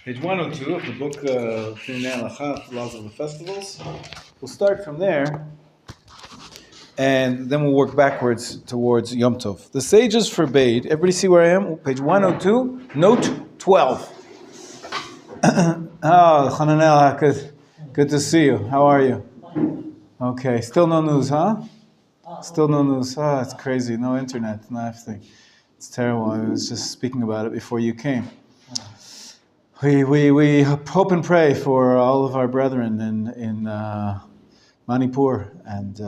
Page 102 of the book Finei Halacha, Laws of the Festivals. We'll start from there, and then we'll work backwards towards Yom Tov. The sages forbade. Everybody see where I am? Page 102, note 12. Oh, Hananel, good to see you. How are you? Okay, still no news, huh? Still no news. Oh, it's crazy. No internet, no everything. It's terrible. I was just speaking about it before you came. We hope and pray for all of our brethren in Manipur and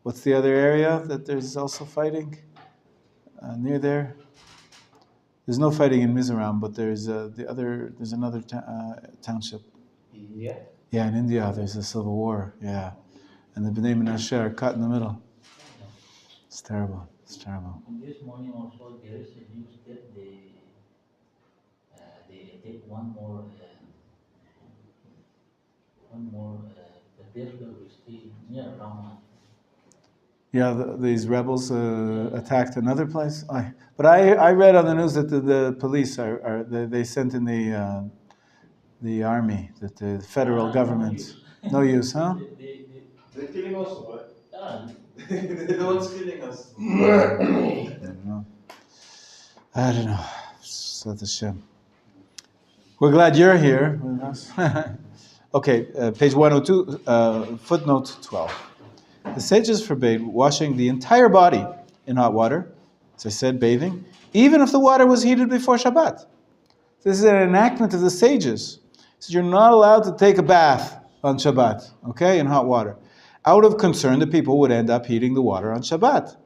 what's the other area that there's also fighting near there? There's no fighting in Mizoram, but there's another township. India? Yeah, in India there's a civil war. Yeah, and the Bnei Menachem are cut in the middle. It's terrible. It's terrible. And this morning also there is a news that they take one more cathedral which is near Rama. Yeah, these rebels attacked another place. But I read on the news that the police they sent in the army, that the federal government. No use, huh? They're killing us, what? They're the ones killing us. I don't know. Such a shame. We're glad you're here with us. Okay, page 102, footnote 12. The sages forbade washing the entire body in hot water, as I said, bathing, even if the water was heated before Shabbat. This is an enactment of the sages. So you're not allowed to take a bath on Shabbat, okay, in hot water, out of concern that people would end up heating the water on Shabbat.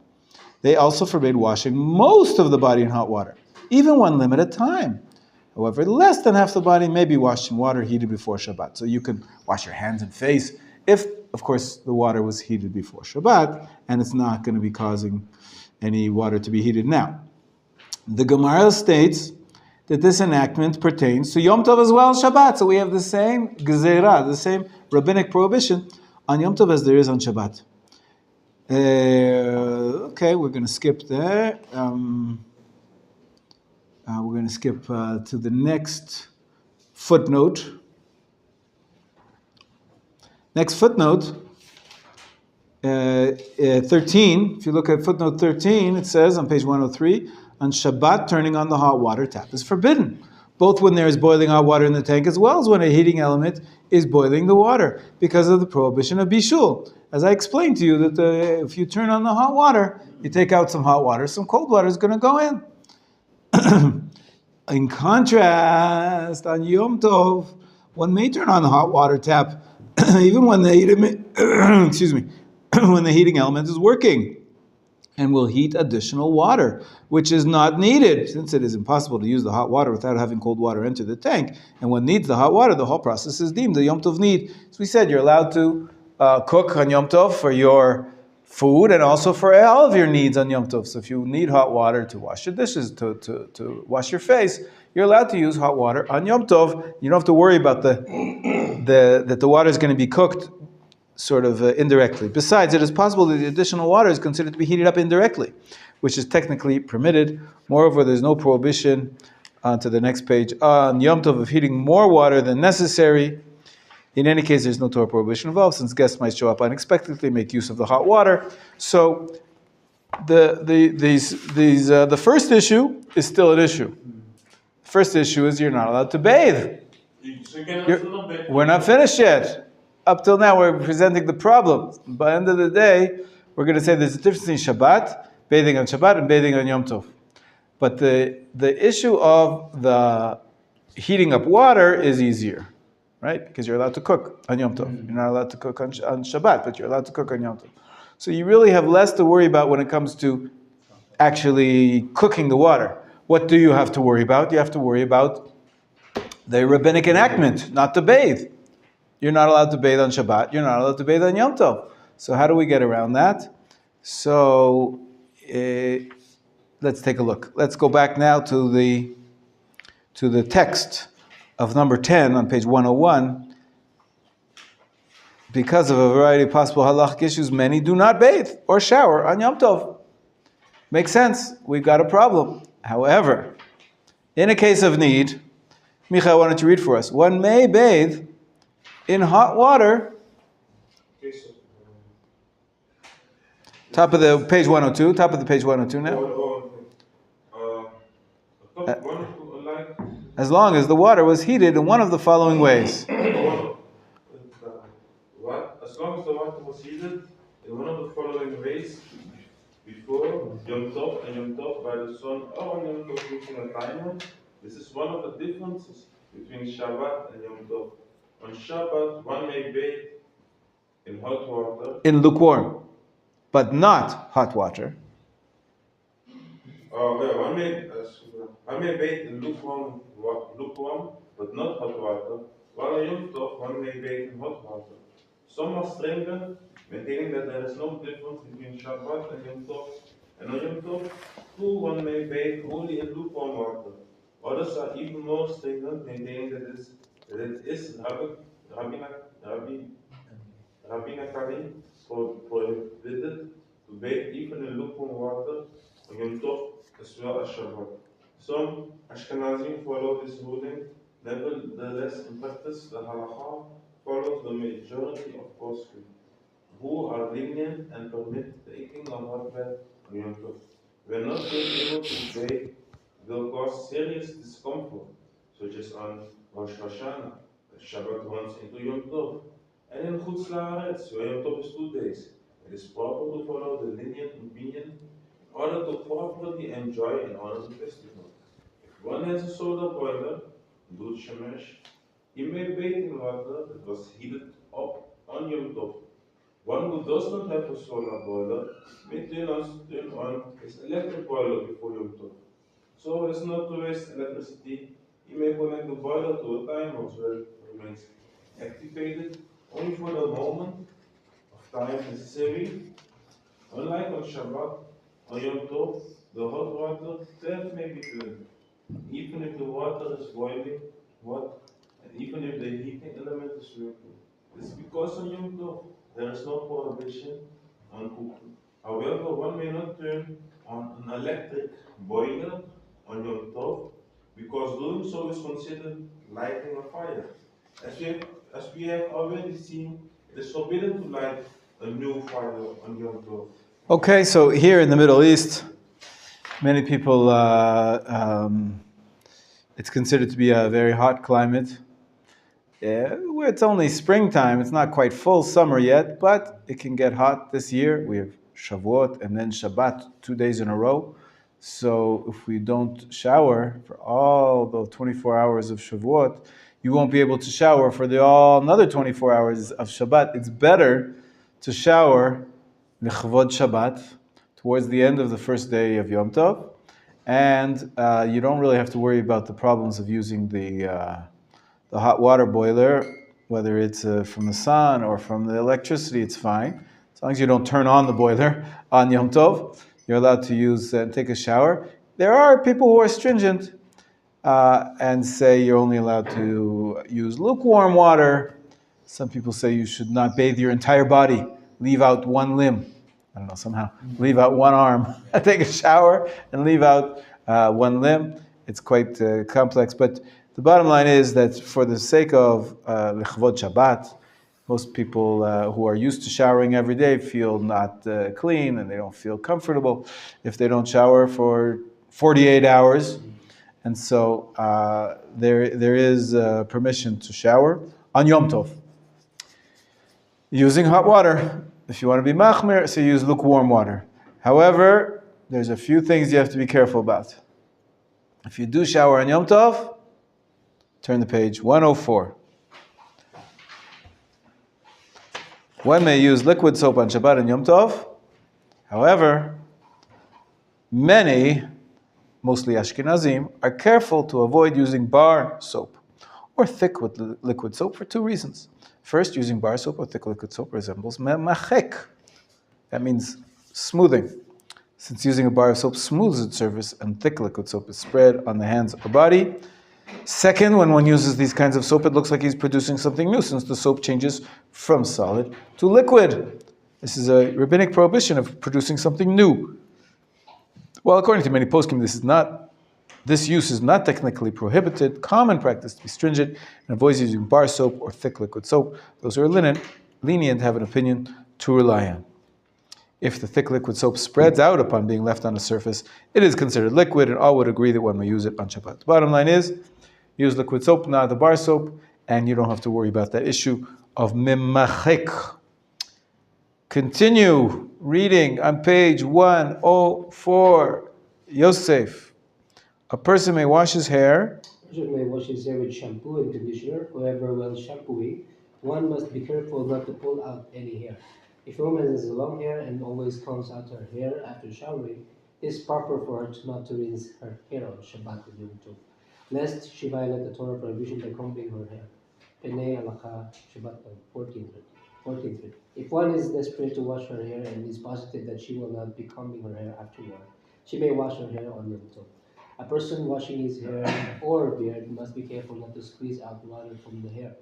They also forbade washing most of the body in hot water, even one limited time. However, less than half the body may be washed in water heated before Shabbat. So you can wash your hands and face if, of course, the water was heated before Shabbat, and it's not going to be causing any water to be heated now. The Gemara states that this enactment pertains to Yom Tov as well as Shabbat. So we have the same gezerah, the same rabbinic prohibition on Yom Tov as there is on Shabbat. Okay, we're going to skip there. We're going to skip to the next footnote. Next footnote, 13. If you look at footnote 13, it says on page 103, on Shabbat, turning on the hot water tap is forbidden, both when there is boiling hot water in the tank as well as when a heating element is boiling the water, because of the prohibition of bishul. As I explained to you, that if you turn on the hot water, you take out some hot water, some cold water is going to go in. In contrast, on Yom Tov, one may turn on the hot water tap even when the when the heating element is working, and will heat additional water, which is not needed, since it is impossible to use the hot water without having cold water enter the tank. And when needs the hot water, the whole process is deemed a Yom Tov need. As we said, you're allowed to cook on Yom Tov for your food and also for all of your needs on Yom Tov. So if you need hot water to wash your dishes, to wash your face, you're allowed to use hot water on Yom Tov. You don't have to worry about that the water is going to be cooked sort of indirectly. Besides, it is possible that the additional water is considered to be heated up indirectly, which is technically permitted. Moreover, there's no prohibition, to the next page, on Yom Tov of heating more water than necessary. In any case, there's no Torah prohibition involved, since guests might show up unexpectedly, make use of the hot water. So, the first issue is still an issue. The first issue is you're not allowed to bathe. We're not finished yet. Up till now, we're presenting the problem. By the end of the day, we're going to say there's a difference in Shabbat, bathing on Shabbat, and bathing on Yom Tov. But the issue of the heating up water is easier, right? Because you're allowed to cook on Yom Tov. You're not allowed to cook on Shabbat, but you're allowed to cook on Yom Tov. So you really have less to worry about when it comes to actually cooking the water. What do you have to worry about? You have to worry about the rabbinic enactment, not to bathe. You're not allowed to bathe on Shabbat. You're not allowed to bathe on Yom Tov. So how do we get around that? So let's take a look. Let's go back now to the text of number 10 on page 101. Because of a variety of possible halachic issues, many do not bathe or shower on Yom Tov. Makes sense. We've got a problem. However, in a case of need, Micha, why don't you read for us? One may bathe in hot water. Okay, so, Top of the page 102. Top of the page 102 now. one of two, like, As long as the water was heated in one of the following ways. what? As long as the water was heated in one of the following ways, before Yom Tov and Yom Tov by the sun, or on Yom Tov using a timer. This is one of the differences between Shabbat and Yom Tov. On Shabbat, one may bathe in hot water. In lukewarm, but not hot water. One may bathe in lukewarm, but not hot water. While on Yom Tov, one may bathe in hot water. Some are stringent, maintaining that there is no difference between Shabbat and Yom Tov. And on Yom Tov, too, one may bathe only in lukewarm water. Others are even more stringent, maintaining that it is rabbinically prohibited to bathe even in lukewarm water on Yom Tov as well as Shabbat. Some Ashkenazim follow this ruling. Nevertheless, in practice, the halakha follows the majority of poskim, who are lenient and permit taking a hot bath on Yom Tov. When not being able to bathe will cause serious discomfort, such as on Rosh Hashanah, the Shabbat runs into Yom Tov, and in Chutz La'aretz, where Yom Tov is 2 days. It is proper to follow the lenient opinion in order to properly enjoy and honor the festival. If one has a soda boiler, Dud Shemesh, he may bathe in water that was heated up on Yom Tov. One who does not have a solar boiler may turn on his electric boiler before Yom Tov. So as not to waste electricity, he may connect the boiler to a timer so that it remains activated only for the moment of time necessary. Unlike on Shabbat, on Yom Tov, the hot water that may be turned, even if the water is boiling hot, and even if the heating element is working. This is because on Yom Tov there is no prohibition on cooking. However, one may not turn on an electric boiler on Yom Tov, because doing so is considered lighting a fire. As we have already seen, it is forbidden to light a new fire on Yom Tov. Okay, so here in the Middle East, many people, it's considered to be a very hot climate. Where it's only springtime, it's not quite full summer yet, but it can get hot this year. We have Shavuot and then Shabbat 2 days in a row. So if we don't shower for all the 24 hours of Shavuot, you won't be able to shower for another 24 hours of Shabbat. It's better to shower L'chvod Shabbat towards the end of the first day of Yom Tov, and you don't really have to worry about the problems of using the hot water boiler, whether it's from the sun or from the electricity. It's fine as long as you don't turn on the boiler on Yom Tov. You're allowed to use and take a shower. There are people who are stringent and say you're only allowed to use lukewarm water. Some people say you should not bathe your entire body, leave out one limb. I don't know, somehow. Leave out one arm, take a shower, and leave out one limb. It's quite complex. But the bottom line is that for the sake of L'chvod Shabbat, most people who are used to showering every day feel not clean and they don't feel comfortable if they don't shower for 48 hours. And so there is permission to shower on Yom Tov using hot water. If you want to be machmir, so use lukewarm water. However, there's a few things you have to be careful about. If you do shower on Yom Tov, turn to page 104. One may use liquid soap on Shabbat and Yom Tov. However, many, mostly Ashkenazim, are careful to avoid using bar soap or thick liquid soap for 2 reasons. First, using bar soap or thick liquid soap resembles machek. That means smoothing. Since using a bar of soap smooths its surface and thick liquid soap is spread on the hands or body. Second, when one uses these kinds of soap, it looks like he's producing something new, since the soap changes from solid to liquid. This is a rabbinic prohibition of producing something new. Well, according to many poskim, this is not This use is not technically prohibited. Common practice to be stringent and avoids using bar soap or thick liquid soap. Those who are lenient have an opinion to rely on. If the thick liquid soap spreads out upon being left on the surface, it is considered liquid, and all would agree that one may use it on Shabbat. The bottom line is, use liquid soap, not the bar soap, and you don't have to worry about that issue of mimachik. Continue reading on page 104. Yosef. A person may wash his hair. A person may wash his hair with shampoo and conditioner. However, while shampooing, one must be careful not to pull out any hair. If a woman has long hair and always combs out her hair after showering, it is proper for her not to rinse her hair on Shabbat and Yom Tov, lest she violate the Torah prohibition by combing her hair. Penei Alakha Shabbat 14:3. If one is desperate to wash her hair and is positive that she will not be combing her hair afterward, she may wash her hair on Yom Tov. A person washing his hair or beard must be careful not to squeeze out water from the hair.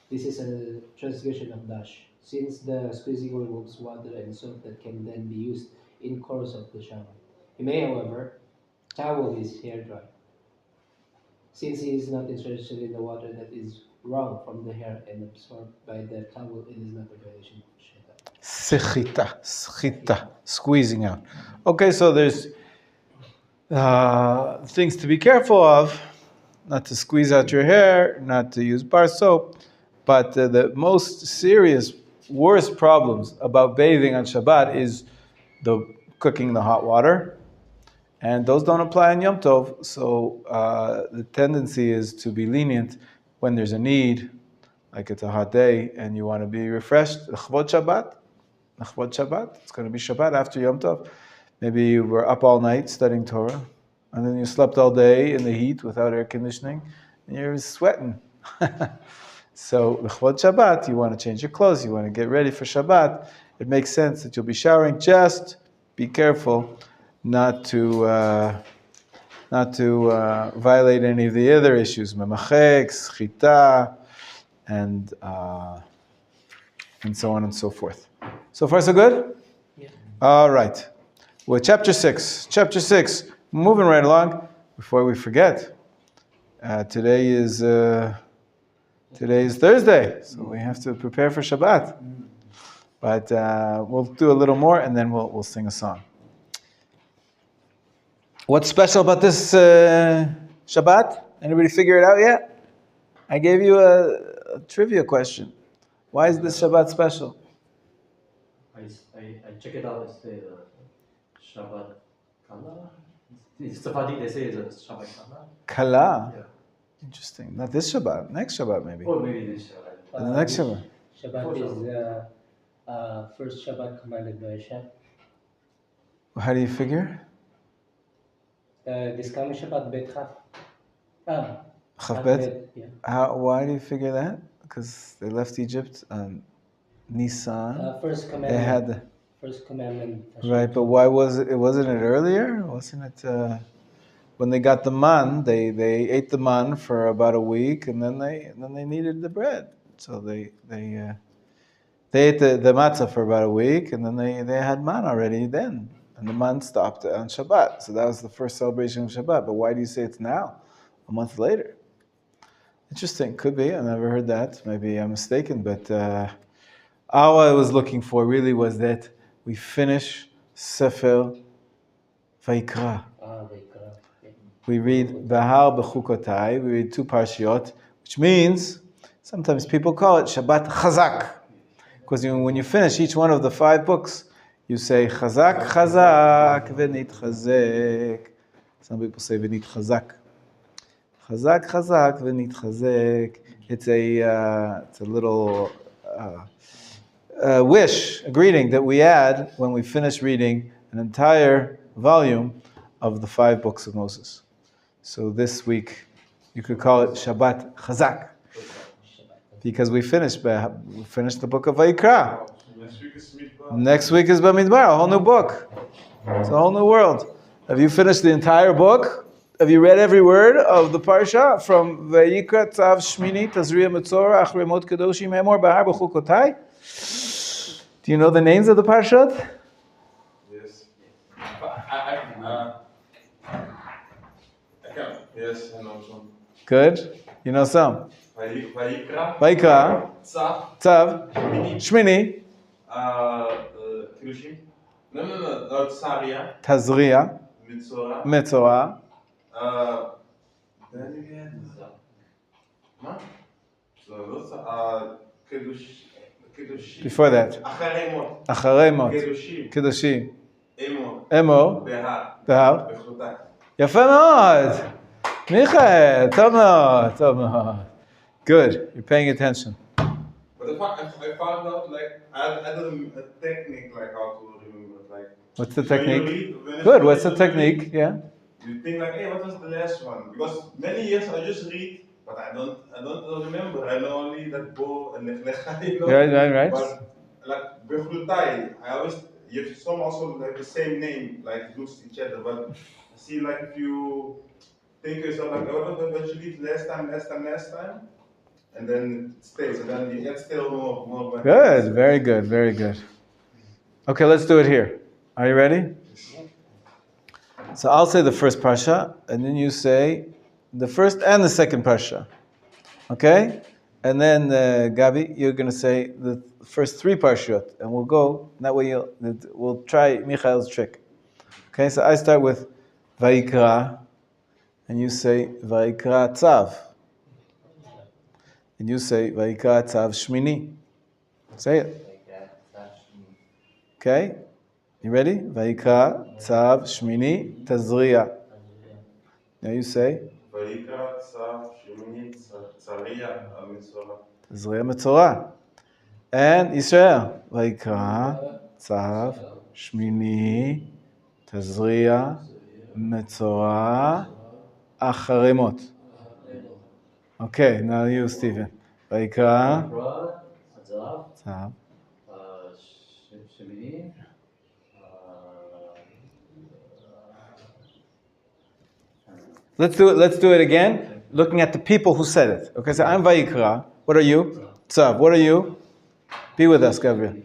This is a transgression of dash, since the squeezing removes water and soap that can then be used in course of the shower. He may, however, towel his hair dry. Since he is not interested in the water that is wrung from the hair and absorbed by the towel, it is not a violation of Shabbat. Schita, squeezing out. Okay, so there's things to be careful of, not to squeeze out your hair, not to use bar soap, but the most serious, worst problems about bathing on Shabbat is the cooking the hot water, and those don't apply on Yom Tov, so the tendency is to be lenient when there's a need, like it's a hot day, and you want to be refreshed. L'chvod Shabbat, it's going to be Shabbat after Yom Tov. Maybe you were up all night studying Torah, and then you slept all day in the heat without air conditioning, and you're sweating. So, l'chvod Shabbat, you want to change your clothes, you want to get ready for Shabbat. It makes sense that you'll be showering. Just be careful not to violate any of the other issues, memachek, schita, and so on and so forth. So far, so good? Yeah. All right. Well, chapter 6. Chapter 6. Moving right along. Before we forget, today is Thursday, so we have to prepare for Shabbat. But we'll do a little more, and then we'll sing a song. What's special about this Shabbat? Anybody figure it out yet? I gave you a trivia question. Why is this Shabbat special? I check it out. It's the Shabbat Kala. It's Sephardic. They say it's a Shabbat Kala. Kala. Yeah. Interesting. Not this Shabbat. Next Shabbat, maybe. Or maybe this Shabbat. The next Shabbat. Shabbat is the first Shabbat commanded by Hashem. How do you figure? This coming Shabbat, Bet Chaf. Chavbet? Yeah. Why do you figure that? Because they left Egypt on Nisan. First commandment. They had First commandment. right, but why wasn't it earlier? Wasn't it when they got the man? They ate the man for about a week, and then they needed the bread. So they ate the matzah for about a week, and then they had man already then, and the man stopped on Shabbat. So that was the first celebration of Shabbat. But why do you say it's now, a month later? Interesting. Could be. I never heard that. Maybe I'm mistaken. But all I was looking for really was that we finish Sefer Vayikra. We read Bahar Bechukotai. We read 2 parshiot, which means sometimes people call it Shabbat Chazak. Because when you finish each one of the 5 books, you say Chazak, Chazak, V'nit Chazek. Some people say V'nit Chazak. Chazak, Chazak, V'nit Chazek. It's a little wish, a greeting that we add when we finish reading an entire volume of the 5 books of Moses. So this week, you could call it Shabbat Chazak, because we finished the book of Vayikra. Next week is Bamidbar, a whole new book. It's a whole new world. Have you finished the entire book? Have you read every word of the parsha from Vayikra, Tzav, Shmini, Tazria, Metzora, Achrei Mot Kedoshim, Emor, Bahar, Bechukotai? Do you know the names of the parshat? Yes. I Good. You know some. Vayikra. Vaikra, Tzav. Tzav, Shmini. Shmini, Kirushim. No, Tsaria. Tazria, Mitzora. Metzora, Then again. Huh? So those Kedushim. before that. Acharemot. Acharemot, Kedushim. Kedushim, Emor. Emor, Behar. Behar. Bechutai. יפה מאוד. מיכאל, טוב מאוד, טוב מאוד. Good, you're paying attention. But I found out like I had a technique like how to remember like. What's the when you technique? read- when Good, you what's the read, technique? Yeah. You think like, hey, what was the last one? Because many years I just read, but I don't remember. I know only that Bo and Lechlecha, you know. Right. But like Bechlutai, I always you have some also like the same name, like looks each other. But I see like if you think yourself like, oh, what you did last time, and then it stays, and then you get still more. Good, very good, very good. Okay, let's do it here. Are you ready? So I'll say the first parsha, and then you say the first and the second parsha. Okay? And then, Gabi, you're going to say the first three parshot, and we'll go. That way we'll try Michael's trick. Okay, so I start with Vayikra, and you say Vayikra Tzav. And you say Vayikra Tzav Shmini. Say it. Okay? You ready? Vayikra Tzav Shmini Tazria. Now you say Vayikra Tzav Shemini Tzaria Mitzora. Tazria Metzora. And Israel. Vayikra Tzav Shmini Tazria Metzora Acharemot. Okay, now you, Stephen. Vayikra Tzav. Shemini. Let's do it again, looking at the people who said it. Okay, so I'm Vayikra. What are you? Tzav. What are you? Be with us, Gabriel.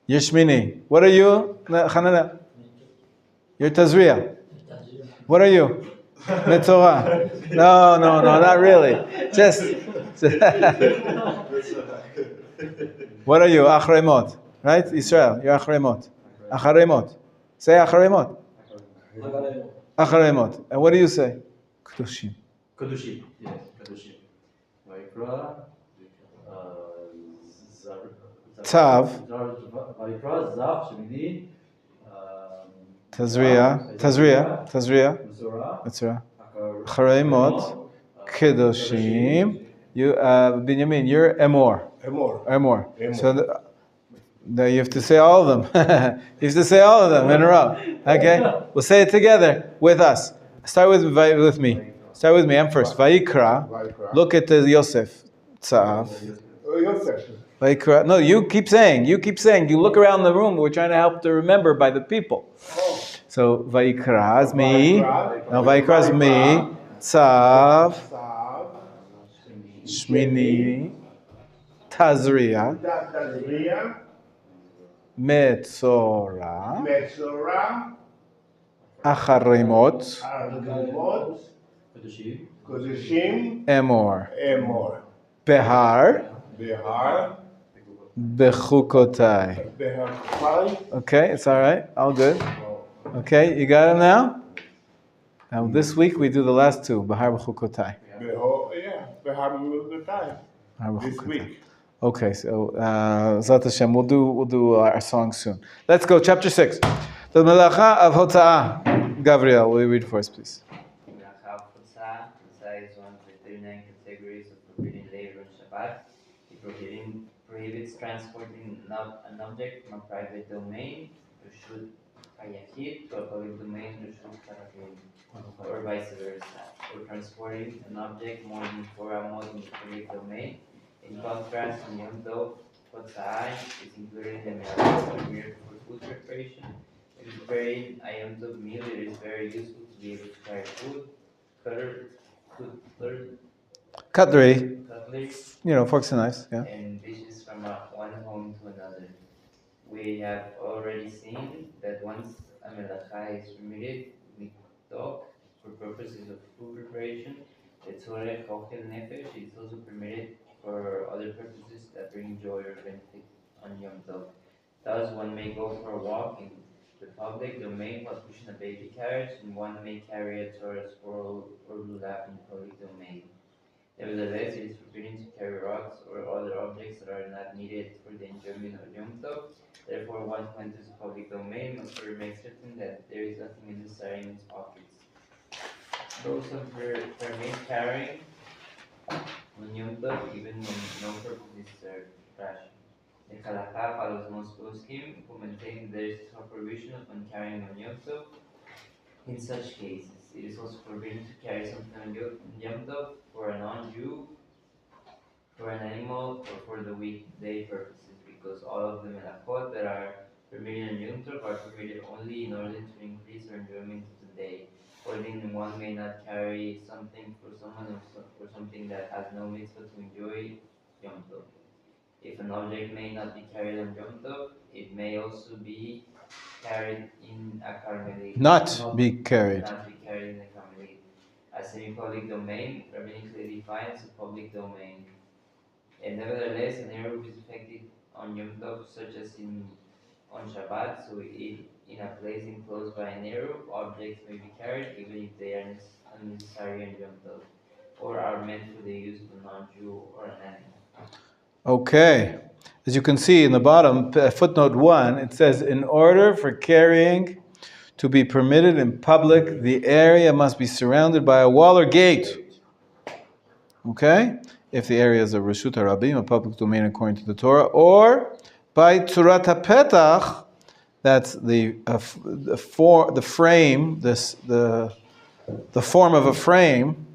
You're Shmini. What are you? Hanana. You're Tazria. What are you? Metzora. No, not really. Just. What are you? Acharemot. Right? Israel. You're Acharemot. Acharemot. Say Acharemot. Acharemot. And what do you say? Kedushim. Kedushim. Yes, Kedushim. Vayikra. Tzav. Vayikra, Zav, Shemini. Tazria. Metzora. Acharemot. Kedushim. You, Binyamin, you're Emor. Emor. So now you have to say all of them. You have to say all of them in a row. Okay? We'll say it together with us. Start with me. Start with me. I'm first. Vayikra. Look at the Yosef. Tzav. Yosef. Vayikra. No, you keep saying. You look around the room. We're trying to help to remember by the people. So Vayikra is me. Now Vayikra is me. Tzav. Shmini. Tazria. Metzora. Acharemot. Kedushim. Emor. Behar. Bechukotai. Okay, it's all right. All good. Okay, you got it now? Now this week we do the last two. Behar Bechukotai. This week. Okay, so Zat Hashem, we'll do our song soon. Let's go, chapter 6. The Melacha of Hota'ah. Gabriel, will you read for us, please? Melacha of Hota'ah. Hota'ah is one of the 39 categories of forbidden labor on Shabbat. It prohibits transporting an object from a private domain, Reshut Hayachid, to a public domain, Reshut Tarafim, or vice versa, or transporting an object more than 4 amos in the public domain. In contrast, in Yom Tov, Hota'ah is included in the Melacha for food preparation. It is preparing a Yom Tov meal. It is very useful to be able to carry food, Cutlery. cutlery, Forks and knives, yeah. and dishes from one home to another. We have already seen that once a melacha is permitted, we talk for purposes of food preparation, the The tzorech ochel nefesh is also permitted for other purposes that bring joy or benefit on Yom Tov. Thus, one may go for a walk in the public domain while pushing a baby carriage, and one may carry a Torah scroll or lulav in the public domain. Nevertheless, it is forbidden to carry rocks or other objects that are not needed for the enjoyment of Yom Tov. Therefore, one who enters the public domain must first make certain that there is nothing unnecessary in his pockets. Those who permit carrying on Yom Tov, even when no purpose is served, ration. The Halakha follows most poskim, who maintain there is no prohibition upon carrying on Yom Tov. In such cases, it is also forbidden to carry something on Yom Tov for a non-Jew, for an animal, or for the weekday purposes, because all of the melachot that are permitted on Yom Tov are permitted only in order to increase our enjoyment of the day. Or then one may not carry something for someone or something that has no mitzvah to enjoy Yom Tov. If an object may not be carried on Yom Tov, it may also be carried in a Carmelite. Not be carried. Not be carried in a Carmelite. A semi-public domain, rabbinically defined as a public domain. And nevertheless, an eruv is effective on Yom Tov, such as on Shabbat. So, in a place enclosed by an eruv, objects may be carried even if they are unnecessary on Yom Tov, or are meant for the use of a non-Jew or an animal. Okay. As you can see in the bottom, footnote 1, it says, in order for carrying to be permitted in public, the area must be surrounded by a wall or gate. Okay? If the area is a Reshut HaRabim, a public domain according to the Torah, or by Tzurat HaPetach, that's the frame, the form of a frame,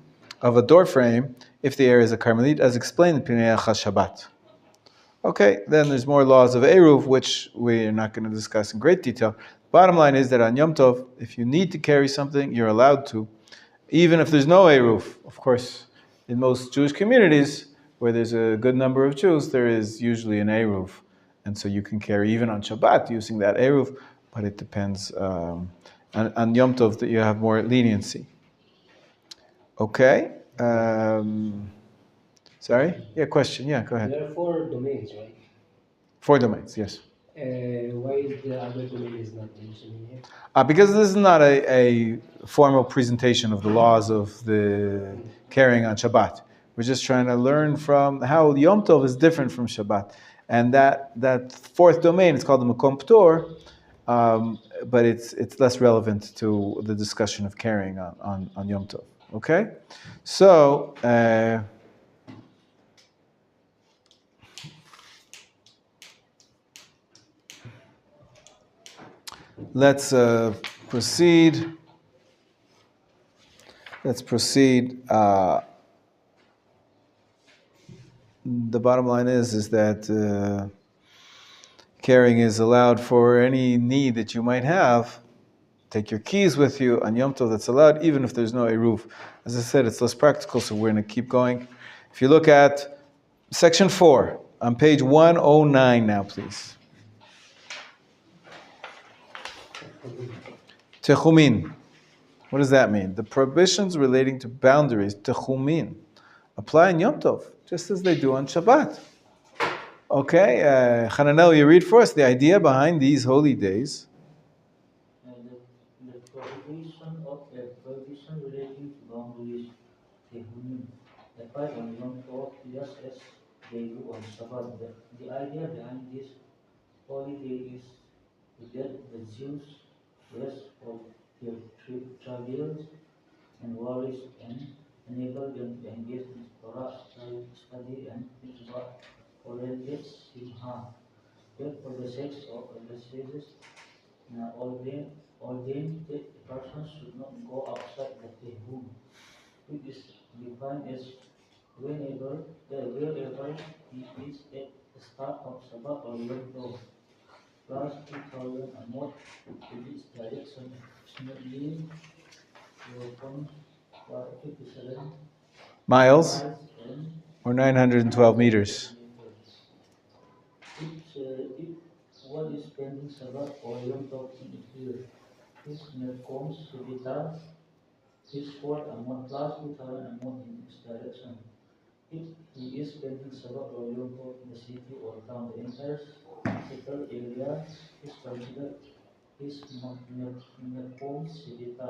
of a door frame, if the area is a Carmelite, as explained in Pinei Shabbat. Okay, then there's more laws of Eruv, which we're not going to discuss in great detail. Bottom line is that on Yom Tov, if you need to carry something, you're allowed to, even if there's no Eruv. Of course, in most Jewish communities, where there's a good number of Jews, there is usually an Eruv. And so you can carry even on Shabbat using that Eruv, but it depends. On Yom Tov, that you have more leniency. Okay. Sorry? Yeah, question. Yeah, go ahead. There are 4 domains, right? 4 domains, yes. Why is the other domain is not mentioned in here? Because this is not a formal presentation of the laws of the carrying on Shabbat. We're just trying to learn from how Yom Tov is different from Shabbat. And that 4th domain is called the Makom Ptor, but it's less relevant to the discussion of carrying on Yom Tov. Okay? So, let's proceed. Let's proceed. The bottom line is that carrying is allowed for any need that you might have. Take your keys with you on Yom Tov. That's allowed, even if there's no Eruv. As I said, it's less practical, so we're going to keep going. If you look at section 4 on page 109 now, please. Techumin. What does that mean? The prohibitions relating to boundaries, techumin, apply in Yom Tov, just as they do on Shabbat. Okay, Hananel, you read for us the idea behind these holy days. The prohibition relating to boundaries, apply on Yom Tov just as they do on Shabbat. The idea behind this holy day is to get the Jews rest of their travails and worries and enable them to engage in Torah study and mitzvah oriented simha. For the sake of the sages, ordained that a person should not go outside the tehum, which is defined as wherever he is at the start of Shabbat or Yom Tov, plus 2,000 amot in its direction, approximately 0.57 Miles, and or 912 meters. If one is spending Shabbat or Yom Tov in a field, his comes to be done His fourth amount plus 2,000 amount in each direction. If he is spending Sabbath or Yom Tov in the city or town, the entire settled area is considered his Menachem Sibita.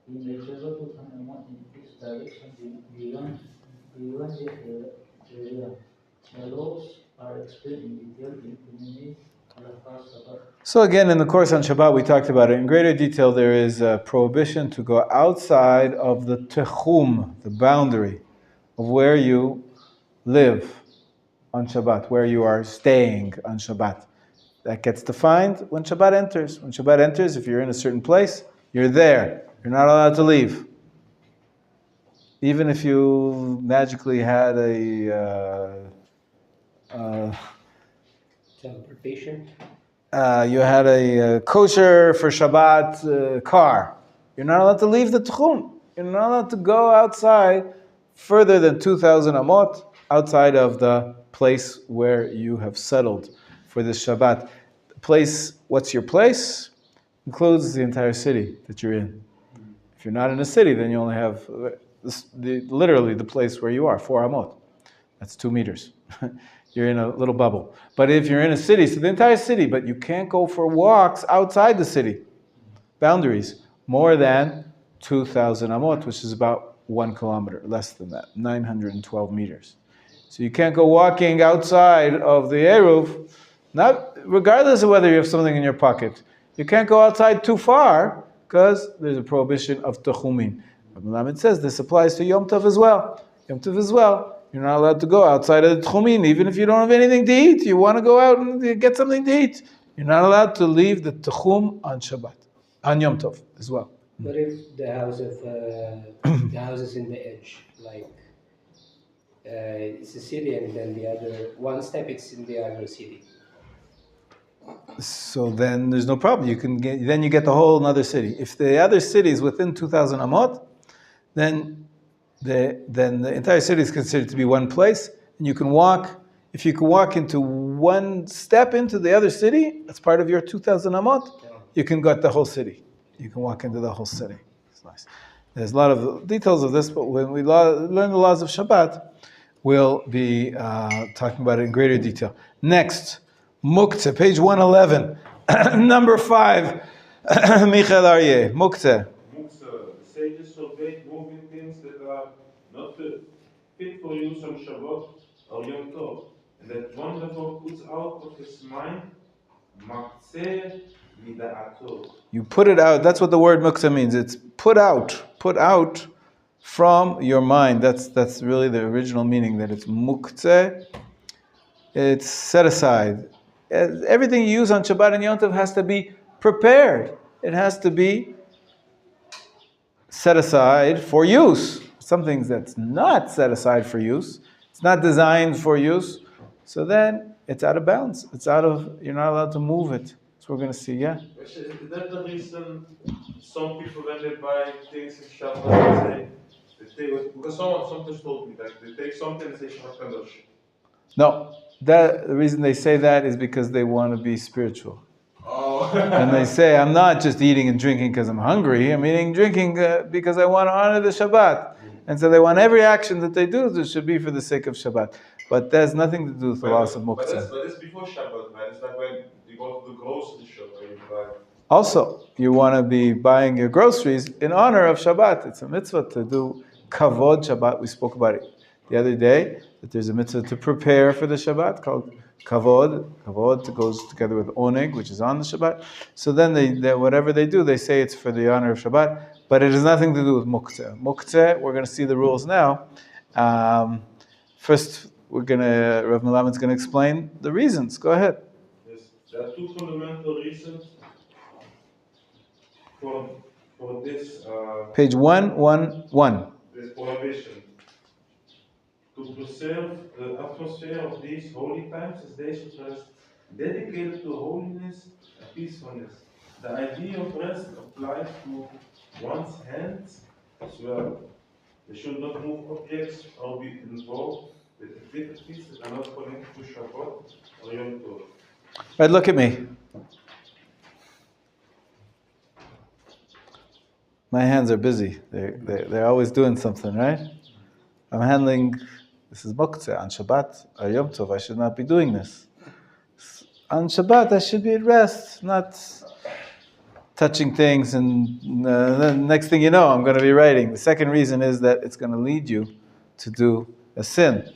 He may travel 2,000 amount in each direction beyond the area. The laws are explained in detail in Kumini Halakha Sabbath. So again, in the course on Shabbat, we talked about it in greater detail. There is a prohibition to go outside of the techum, the boundary of where you live on Shabbat, where you are staying on Shabbat. That gets defined when Shabbat enters. When Shabbat enters, if you're in a certain place, you're there. You're not allowed to leave. Even if you magically had Teleportation. you had a kosher for Shabbat car, you're not allowed to leave the Tchum. You're not allowed to go outside further than 2,000 amot outside of the place where you have settled for this Shabbat. Place, what's your place? Includes the entire city that you're in. If you're not in a city, then you only have literally the place where you are, 4 amot. That's 2 meters. You're in a little bubble. But if you're in a city, so the entire city, but you can't go for walks outside the city boundaries more than 2,000 amot, which is about 1 kilometer, less than that, 912 meters. So you can't go walking outside of the Eruv, not regardless of whether you have something in your pocket. You can't go outside too far because there's a prohibition of techumin. Menachem says this applies to Yom Tov as well. Yom Tov as well. You're not allowed to go outside of the techumin, even if you don't have anything to eat. You want to go out and get something to eat. You're not allowed to leave the techum on Shabbat, on Yom Tov as well. But if the house of the house is in the edge, like it's a city, and then the other one step it's in the other city. So then there's no problem. You can get, then you get the whole another city. If the other city is within 2,000 amot, then the entire city is considered to be one place, and you can walk. If you can walk into one step into the other city, that's part of your 2,000 amot. You can get the whole city. You can walk into the whole city. It's nice. There's a lot of details of this, but when we learn the laws of Shabbat, we'll be talking about it in greater detail. Next, Muktzeh, page 111, number 5, Michael Aryeh, Muktzeh. The sages forbade moving things that are not fit for use on Shabbat or Yom Tov, and that one therefore puts out of his mind, Maktzeh mida'ato. You put it out. That's what the word Muktzeh means. It's put out from your mind. That's really the original meaning, that it's Muktzeh. It's set aside. Everything you use on Shabbat and Yom Tov has to be prepared. It has to be set aside for use. Some things that's not set aside for use, it's not designed for use, so then it's out of bounds. It's out of, you're not allowed to move it. So we're going to see, yeah? Is that the reason some people, when they buy things in Shabbat, they take, because someone sometimes told me that they take something and say Shabbat Kadosh. No, the reason they say that is because they want to be spiritual. Oh. And they say, I'm not just eating and drinking because I'm hungry, I'm eating and drinking because I want to honor the Shabbat. And so they want every action that they do that should be for the sake of Shabbat. But that has nothing to do with the loss of Muktzeh. But that's before Shabbat, right? It's like when you go to the grocery shop or you buy. Also, you want to be buying your groceries in honor of Shabbat. It's a mitzvah to do kavod Shabbat. We spoke about it the other day, that there's a mitzvah to prepare for the Shabbat called kavod. Kavod goes together with oneg, which is on the Shabbat. So then they whatever they do, they say it's for the honor of Shabbat, but it has nothing to do with Muktzeh. Muktzeh, we're going to see the rules now. First, Rav Menachem is going to explain the reasons. Go ahead. Yes, there are two fundamental reasons for this. Page 111. This prohibition. To preserve the atmosphere of these holy times as days of rest, dedicated to holiness and peacefulness. The idea of rest applies to one's hands as well. They should not move objects or be involved with activities that are not connected to Shabbat or Yom Tov. Right, look at me. My hands are busy. They're always doing something, right? I'm handling, this is Moktzeh. On Shabbat or Yom Tov, I should not be doing this. On Shabbat, I should be at rest, not touching things, and then next thing you know, I'm going to be writing. The second reason is that it's going to lead you to do a sin,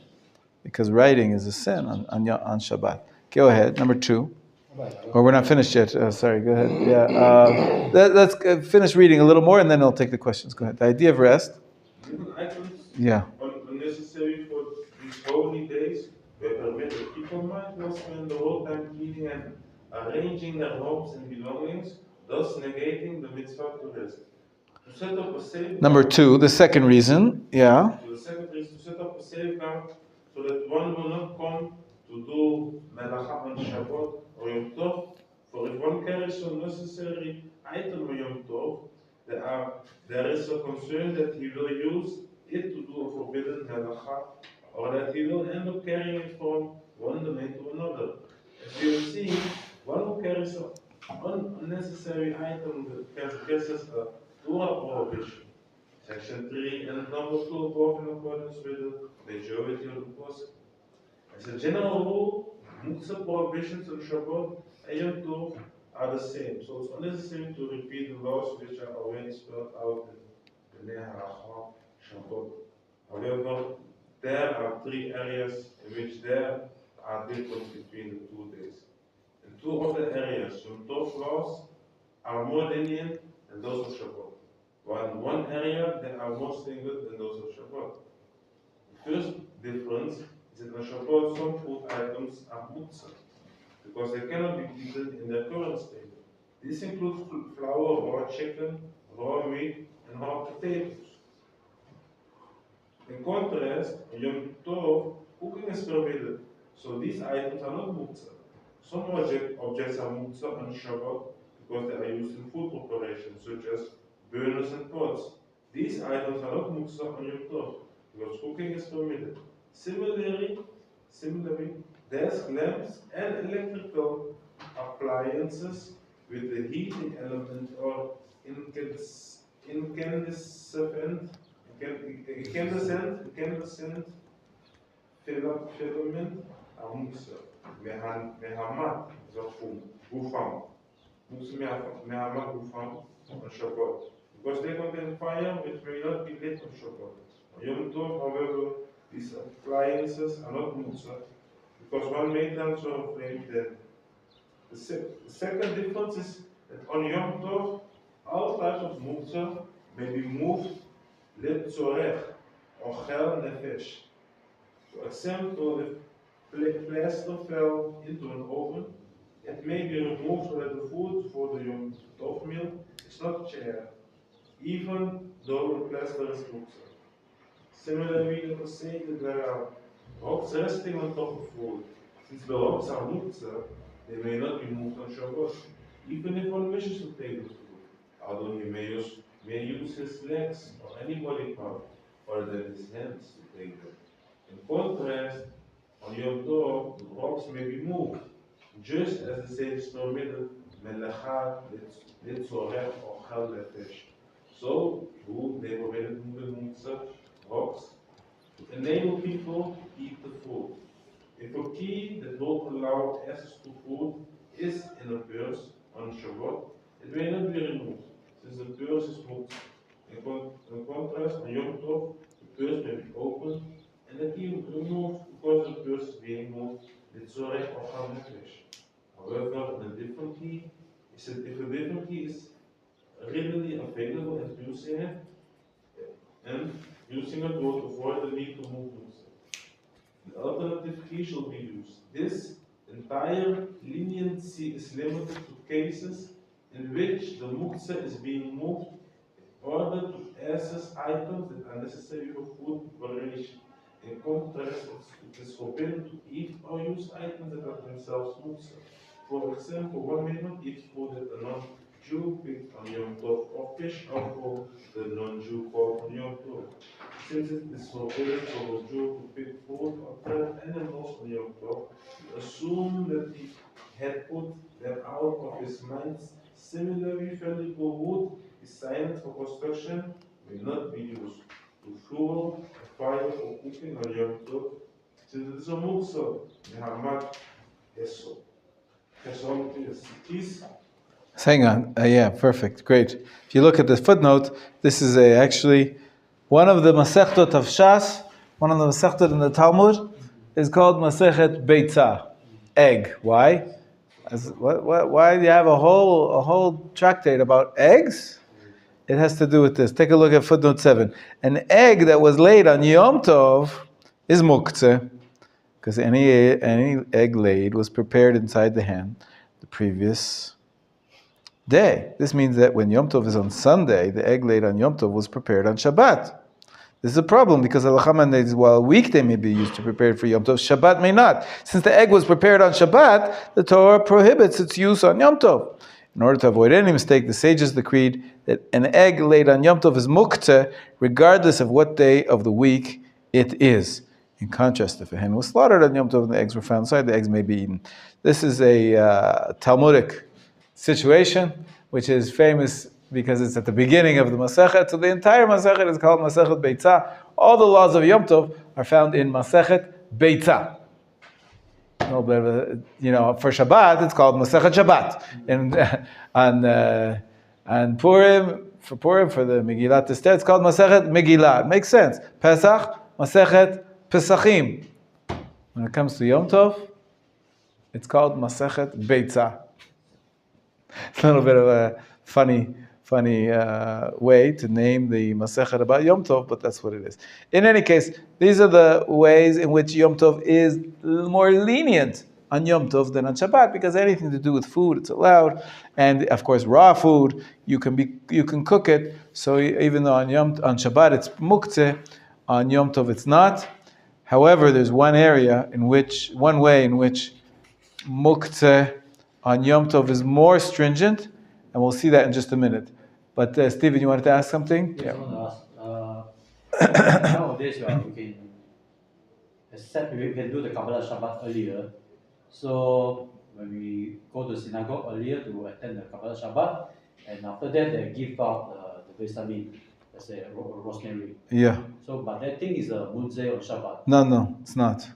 because writing is a sin on Shabbat. Go ahead, number 2. Or we're not finished yet. Sorry, go ahead. Yeah, let's finish reading a little more, and then I'll take the questions. Go ahead. The idea of rest. Different items Yeah. unnecessary for these holy days were permitted. People might well spend the whole time cleaning and arranging their homes and belongings, thus negating the mitzvah to rest. To set up a safeguard. Number 2, the second reason. Yeah. So the second is to set up a safeguard so that one will not come to do Menachem on Shabbat or Yom Tov. For if one carries a necessary item on Yom Tov, there is a concern that he will use it to do a forbidden Menachem, or that he will end up carrying it from one domain to another. As we have seen, one who carries an unnecessary item that possesses a Torah prohibition. Section 3 and number 2 above in accordance with the majority of the poskim. As a general rule, Muktzah prohibitions on Shabbat and Yom Tov are the same, so it's unnecessary to repeat the laws which are already spelled out in the Halacha Shabbat. However, there are 3 areas in which there are differences between the 2 days. In 2 of the areas, Yom Tov laws are more lenient than those of Shabbat. While in one area, they are more stringent than those of Shabbat. The first difference is that on Shabbat, some food items are muktzah, because they cannot be eaten in their current state. This includes flour, raw chicken, raw meat, and raw potatoes. In contrast, on Yom Tov, cooking is permitted, so these items are not muktzah. Some objects are muktzah on Shabbat because they are used in food preparation, such as burners and pots. These items are not muktzah on Yom Tov because cooking is permitted. Similarly, desk lamps and electrical appliances with the heating element or incandescent filament are muktzah. Mehamat zafum, gufam. Mehamat gufam on Shabbat. Because they contain fire which may not be lit on Shabbat. On Yom Tov, however, these appliances are not muktzah, because one may transfer a flame then. The second difference is that on Yom Tov, all types of muktzah may be moved lit tzorech or chel nefesh. For example, if plaster fell into an oven, it may be removed so that the food for the Yom Tov meal is not shared, even though the plaster is muktzah. Similarly, let us say that there are rocks resting on top of food. Since the rocks are muktzah, they may not be moved on Shabbat, even if one wishes to take the food, although he may use his legs or any body part, or that his hands to take them. In contrast, on Yom Tov, the rocks may be moved, just as the same is permitted, Menachem, Litzorech, or Chal Nefesh. So, too, they were moving rocks to enable people to eat the food. If a key that won't allow access to food is in a purse on Shabbat, it may not be removed, since the purse is moved. In contrast, on Yom Tov, the purse may be opened and the key removed because the purse is being moved with Zorech or Chal Nefesh. However, if a different key is readily available and using it will avoid the need to move it. The alternative key shall be used. This entire leniency is limited to cases in which the muktzah is being moved in order to access items that are necessary for food preparation. In contrast, it is forbidden to eat or use items that are themselves muktzah. For example, one may not eat food that a non-Jew picked on Yom Tov, or fish alcohol that a non-Jew caught on Yom Tov. Since it is forbidden for a Jew to pick food or plant animals on Yom Tov, we assume that he had put them out of his mind. Similarly, valuable wood assigned for construction will not be used to fuel, fire, or cooking on Yom Tov. Since the Muksa, Muhammad, Yeso. Hang on. Yeah, perfect. Great. If you look at the footnote, this is actually one of the Masechtot of Shas, one of the Masechtot in the Talmud, is called Masechet Beitzah, egg. Why? Why do you have a whole tractate about eggs? It has to do with this. Take a look at footnote 7. An egg that was laid on Yom Tov is muktzeh, because any egg laid was prepared inside the hen the previous day. This means that when Yom Tov is on Sunday, the egg laid on Yom Tov was prepared on Shabbat. This is a problem because halacha mandates while a weekday may be used to prepare for Yom Tov, Shabbat may not. Since the egg was prepared on Shabbat, the Torah prohibits its use on Yom Tov. In order to avoid any mistake, the sages decreed that an egg laid on Yom Tov is muktzeh, regardless of what day of the week it is. In contrast, if a hen was slaughtered on Yom Tov and the eggs were found inside, the eggs may be eaten. This is a Talmudic situation, which is famous because it's at the beginning of the Masechet. So the entire Masechet is called Masechet Beitzah. All the laws of Yom Tov are found in Masechet Beitzah. No, but for Shabbat it's called Masechet Shabbat. And on Purim, for the Megillat Esther, it's called Masechet Megillah. It makes sense. Pesach, Masechet Pesachim. When it comes to Yom Tov, it's called Masechet Beitzah. It's a little bit of a funny way to name the Masechet about Yom Tov, but that's what it is. In any case, these are the ways in which Yom Tov is more lenient on Yom Tov than on Shabbat, because anything to do with food, it's allowed, and of course raw food, you can cook it. So even though on Shabbat it's muktzeh, on Yom Tov it's not. However, there's one way in which muktzeh on Yom Tov is more stringent, and we'll see that in just a minute. But Stephen, you wanted to ask something? Yes, I want to ask. Nowadays, we can do the Kabbalah Shabbat earlier. So when we go to synagogue earlier to attend the Kabbalah Shabbat, and after that they give out the Zmanim, let's say rosemary. Yeah. So, but that thing is a mutzeh on Shabbat. No, it's not.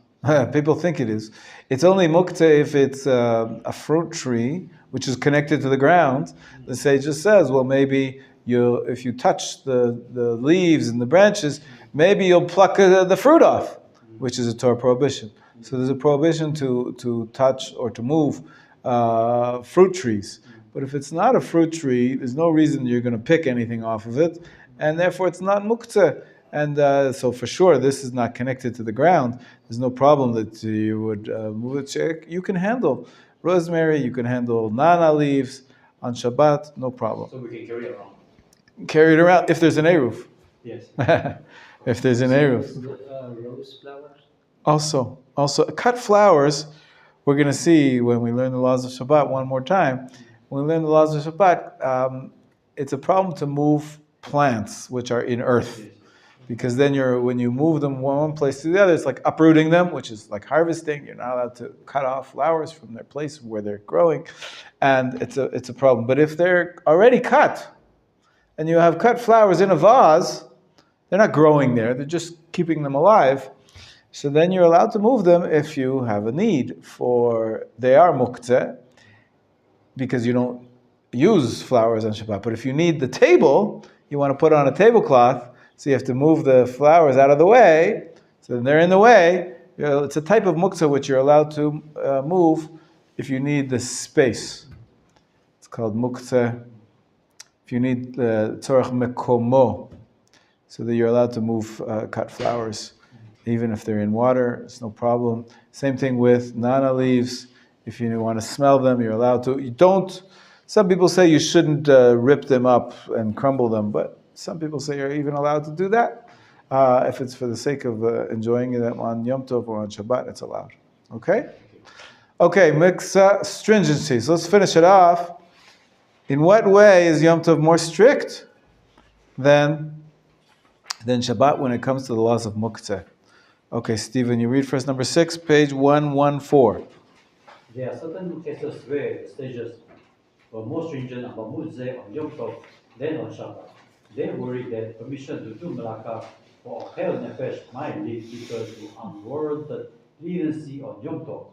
People think it is. It's only muktzeh if it's a fruit tree which is connected to the ground. The sage just says, well, maybe if you touch the leaves and the branches, maybe you'll pluck the fruit off, which is a Torah prohibition. So there's a prohibition to touch or to move fruit trees. But if it's not a fruit tree, there's no reason you're going to pick anything off of it, and therefore it's not muktzeh. And so for sure, this is not connected to the ground. There's no problem that you would move it. You can handle rosemary, you can handle nana leaves on Shabbat, no problem. So we can carry it around? Carry it around, if there's an Eruv. Yes. If there's an Eruv. Rose flowers? Also, cut flowers, we're going to see when we learn the laws of Shabbat one more time. When we learn the laws of Shabbat, it's a problem to move plants which are in earth. Yes. Because then when you move them one place to the other, it's like uprooting them, which is like harvesting. You're not allowed to cut off flowers from their place where they're growing, and it's a problem. But if they're already cut, and you have cut flowers in a vase, they're not growing there, they're just keeping them alive. So then you're allowed to move them if you have a need they are muktzeh, because you don't use flowers on Shabbat. But if you need the table, you want to put on a tablecloth, so you have to move the flowers out of the way, so they're in the way. It's a type of muktzah which you're allowed to move if you need the space. It's called muktzah. If you need tzorach mekomo, so that you're allowed to move cut flowers, even if they're in water, it's no problem. Same thing with nana leaves. If you want to smell them, you're allowed to. Some people say you shouldn't rip them up and crumble them, but some people say you're even allowed to do that. If it's for the sake of enjoying them on Yom Tov or on Shabbat, it's allowed. Okay, miksa stringency. So let's finish it off. In what way is Yom Tov more strict than Shabbat when it comes to the laws of muktzeh? Okay, Stephen, you read verse number 6, page 114. There are certain cases where the sages were more stringent about mutzeh on Yom Tov then on Shabbat. They worry that permission to do Malakah for Hel Nefesh might lead people to unwarranted leniency on Yom Tov.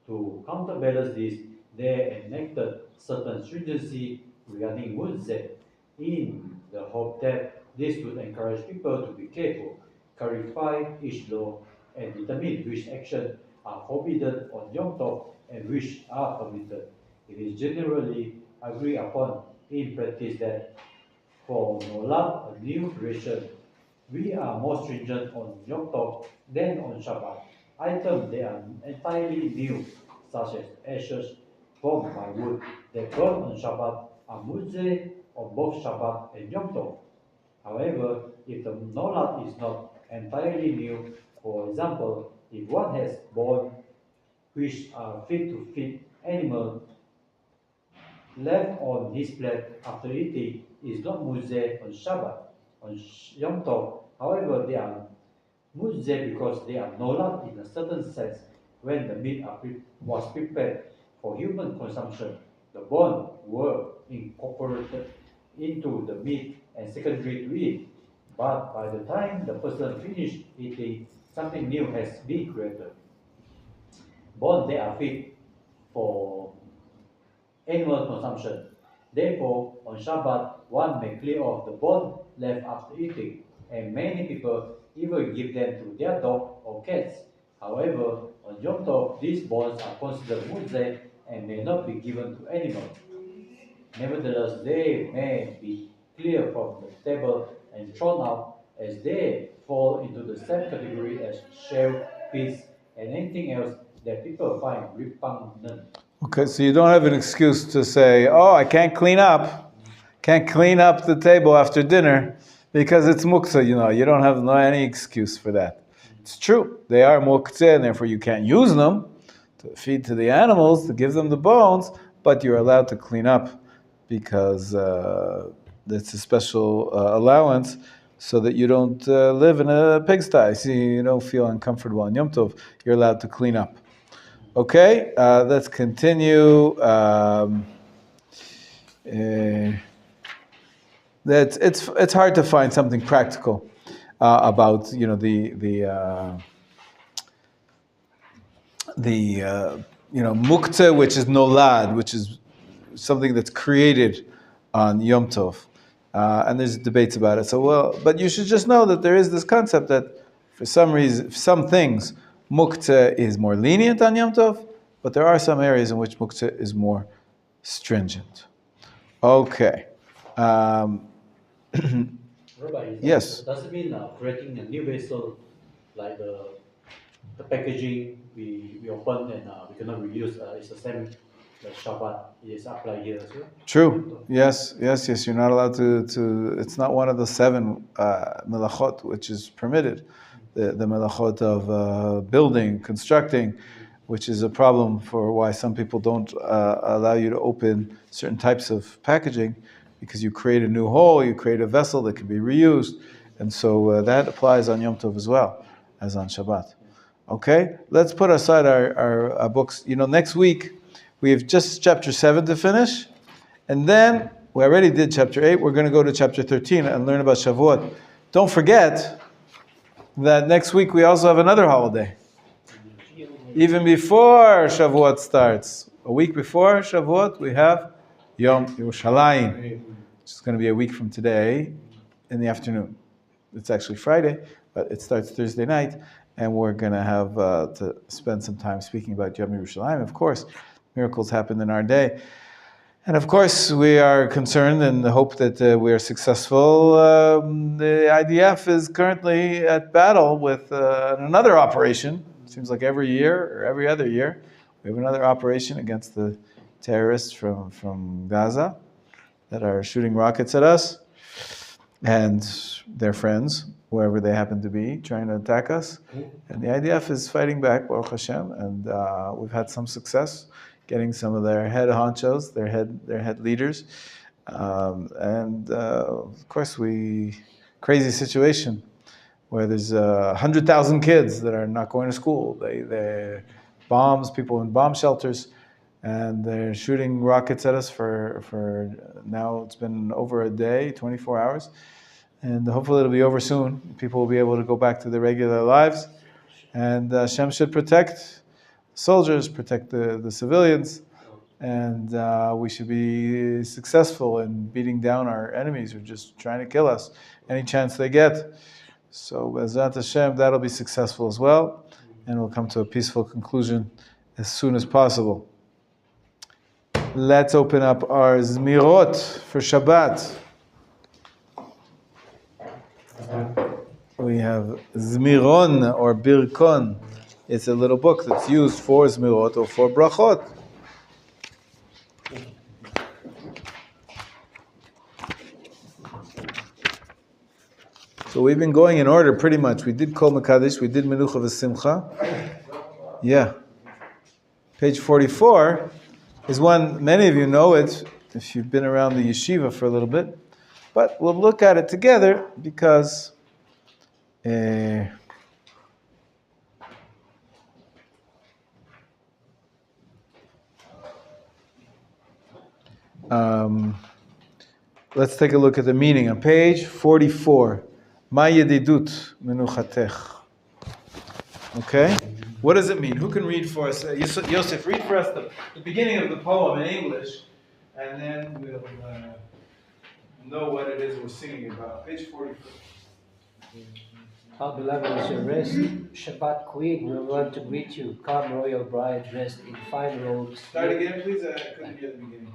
To counterbalance this, they enacted certain stringency regarding Mudzeh in the hope that this would encourage people to be careful, clarify each law, and determine which actions are forbidden on Yom Tov and which are permitted. It is generally agreed upon in practice that for Nolad, a new creation, we are more stringent on Yom Tov than on Shabbat. Items that are entirely new, such as ashes formed by wood that burn on Shabbat, are mutzeh on both Shabbat and Yom Tov. However, if the Nolad is not entirely new, for example, if one has born which are fit to feed animal left on his plate after eating is not muzeh on Shabbat, on Yom Tov. However, they are muzeh because they are nolad in a certain sense. When the meat was prepared for human consumption, the bone were incorporated into the meat and secondary to it. But by the time the person finished eating, something new has been created. Bone they are fit for animal consumption. Therefore, on Shabbat, one may clear off the bone left after eating, and many people even give them to their dog or cats. However, on Yom Tov, these bones are considered mutzeh and may not be given to animals. Nevertheless, they may be cleared from the table and thrown out as they fall into the same category as shell, fish, and anything else that people find repugnant. Okay, so you don't have an excuse to say, "Oh, I can't clean up the table after dinner because it's muktzah." You don't have any excuse for that. It's true; they are muktzah, and therefore you can't use them to feed to the animals to give them the bones, but you're allowed to clean up because it's a special allowance so that you don't live in a pigsty. So you don't feel uncomfortable on Yom Tov. You're allowed to clean up. Okay, let's continue. It's hard to find something practical about the mukta, which is nolad, which is something that's created on Yom Tov, and there's debates about it. So but you should just know that there is this concept that for some reason, some things, mukta is more lenient on Yom Tov, but there are some areas in which mukta is more stringent. Okay. Rabbi, Yes. does it mean creating a new vessel, like the packaging we open and we cannot reuse? It's the same like Shabbat. Is applied here as well? True. Yes. You're not allowed to. It's not one of the 7 melachot which is permitted. The melachot of building, constructing, which is a problem for why some people don't allow you to open certain types of packaging, because you create a new hole, you create a vessel that can be reused, and so that applies on Yom Tov as well as on Shabbat. Okay, let's put aside our books. Next week we have just chapter 7 to finish, and then we already did chapter 8. We're going to go to chapter 13 and learn about Shavuot. Don't forget that next week we also have another holiday. Even before Shavuot starts, a week before Shavuot, we have Yom Yerushalayim, which is going to be a week from today in the afternoon. It's actually Friday, but it starts Thursday night, and we're going to have to spend some time speaking about Yom Yerushalayim. Of course, miracles happened in our day. And of course, we are concerned and hope that we are successful. The IDF is currently at battle with another operation. It seems like every year or every other year, we have another operation against the terrorists from Gaza that are shooting rockets at us and their friends, wherever they happen to be, trying to attack us. And the IDF is fighting back, Baruch Hashem, and we've had some success getting some of their head honchos, their head leaders, and of course crazy situation where there's 100,000 kids that are not going to school. They bombs, people in bomb shelters, and they're shooting rockets at us for now. It's been over a day, 24 hours, and hopefully it'll be over soon. People will be able to go back to their regular lives, and Hashem should protect soldiers, protect the civilians, and we should be successful in beating down our enemies who are just trying to kill us any chance they get. So, Bezrat Hashem, that'll be successful as well, and we'll come to a peaceful conclusion as soon as possible. Let's open up our Zmirot for Shabbat. We have Zmiron or Birkon. It's a little book that's used for Zmirot or for Brachot. So we've been going in order pretty much. We did Kol Mekadesh, we did Menucha V'Simcha. Yeah. Page 44 is one, many of you know it if you've been around the yeshiva for a little bit. But we'll look at it together because let's take a look at the meaning on page 44. Ma yedidut menuchatech. Okay? What does it mean? Who can read for us? Yosef, read for us the beginning of the poem in English, and then we'll know what it is we're singing about. Page 44. How beloved is your rest, Shabbat Queen will run to greet you, calm royal bride dressed in fine robes. Start again, please. I couldn't hear the beginning.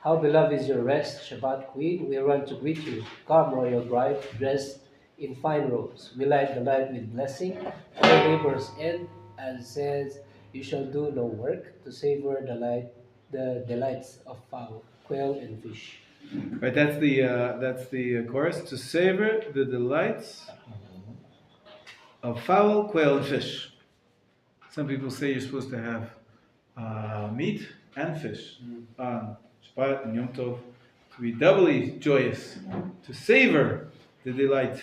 How beloved is your rest, Shabbat Queen will run to greet you, calm royal bride dressed in fine robes. We light the light with blessing, our labor's end, as says, you shall do no work to savor the delights of fowl, quail, and fish. Right, that's the chorus. To savor the delights of fowl, quail, and fish. Some people say you're supposed to have meat and fish on Shabbat and Yom Tov to be doubly joyous, to savor the delight,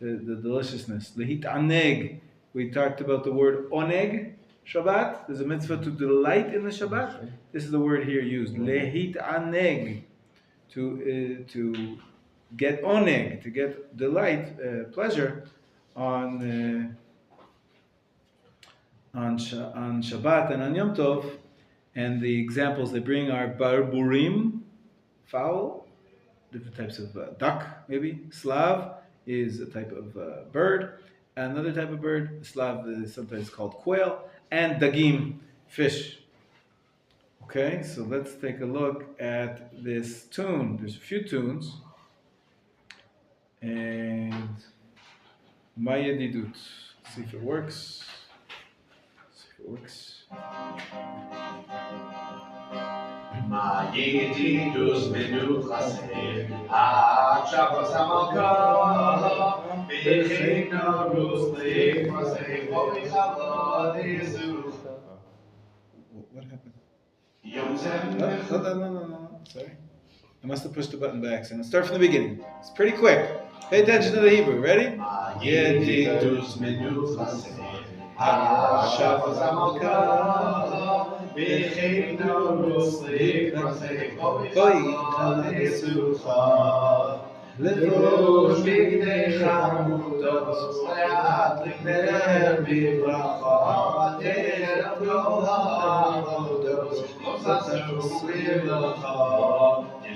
the deliciousness. Lehit aneg. We talked about the word oneg, Shabbat. There's a mitzvah to delight in the Shabbat. This is the word here used. Lehit aneg. To get oneg, to get delight, pleasure on Shabbat and on Yom Tov. And the examples they bring are barburim, fowl, different types of duck, maybe. Slav is a type of bird. Another type of bird, Slav is sometimes called quail. And dagim, fish. Okay, so let's take a look at this tune. There's a few tunes. And Maya Didut. See if it works. Ma yedidus menuchaseh, ha'shavos hamalkah, b'cheinarus le'kvaseh, v'michalot yizuch. What happened? Yom zeh No. Sorry. I must have pushed the button back. So let's start from the beginning. It's pretty quick. Pay attention to the Hebrew. Ready? Ma yedidus menuchaseh, ha'shavos hamalkah, b'cheinarus le'kvaseh, v'michalot yizuch. לבוש בגדי חמודות, להדליק נר בברכה, תראה כל העבודות, לא תצאו לברכה.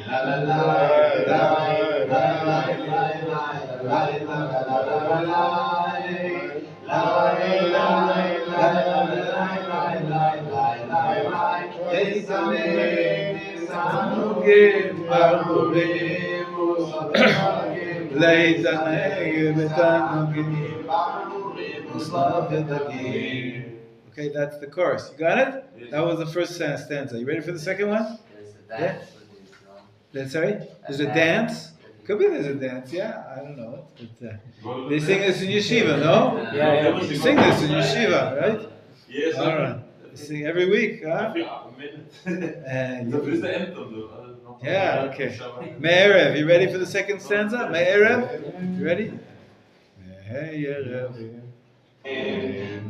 לה לה Okay, that's the chorus. You got it? That was the first stanza. You ready for the second one? Yeah. Sorry? There's a dance? Could be there's a dance, yeah. I don't know. But, they sing this in yeshiva, no? Yeah. You sing this in yeshiva, right? Yes. All right. You sing every week, huh? Yeah, okay. Me'erev, you ready for the second stanza? Me'erev? You ready? Me'erev.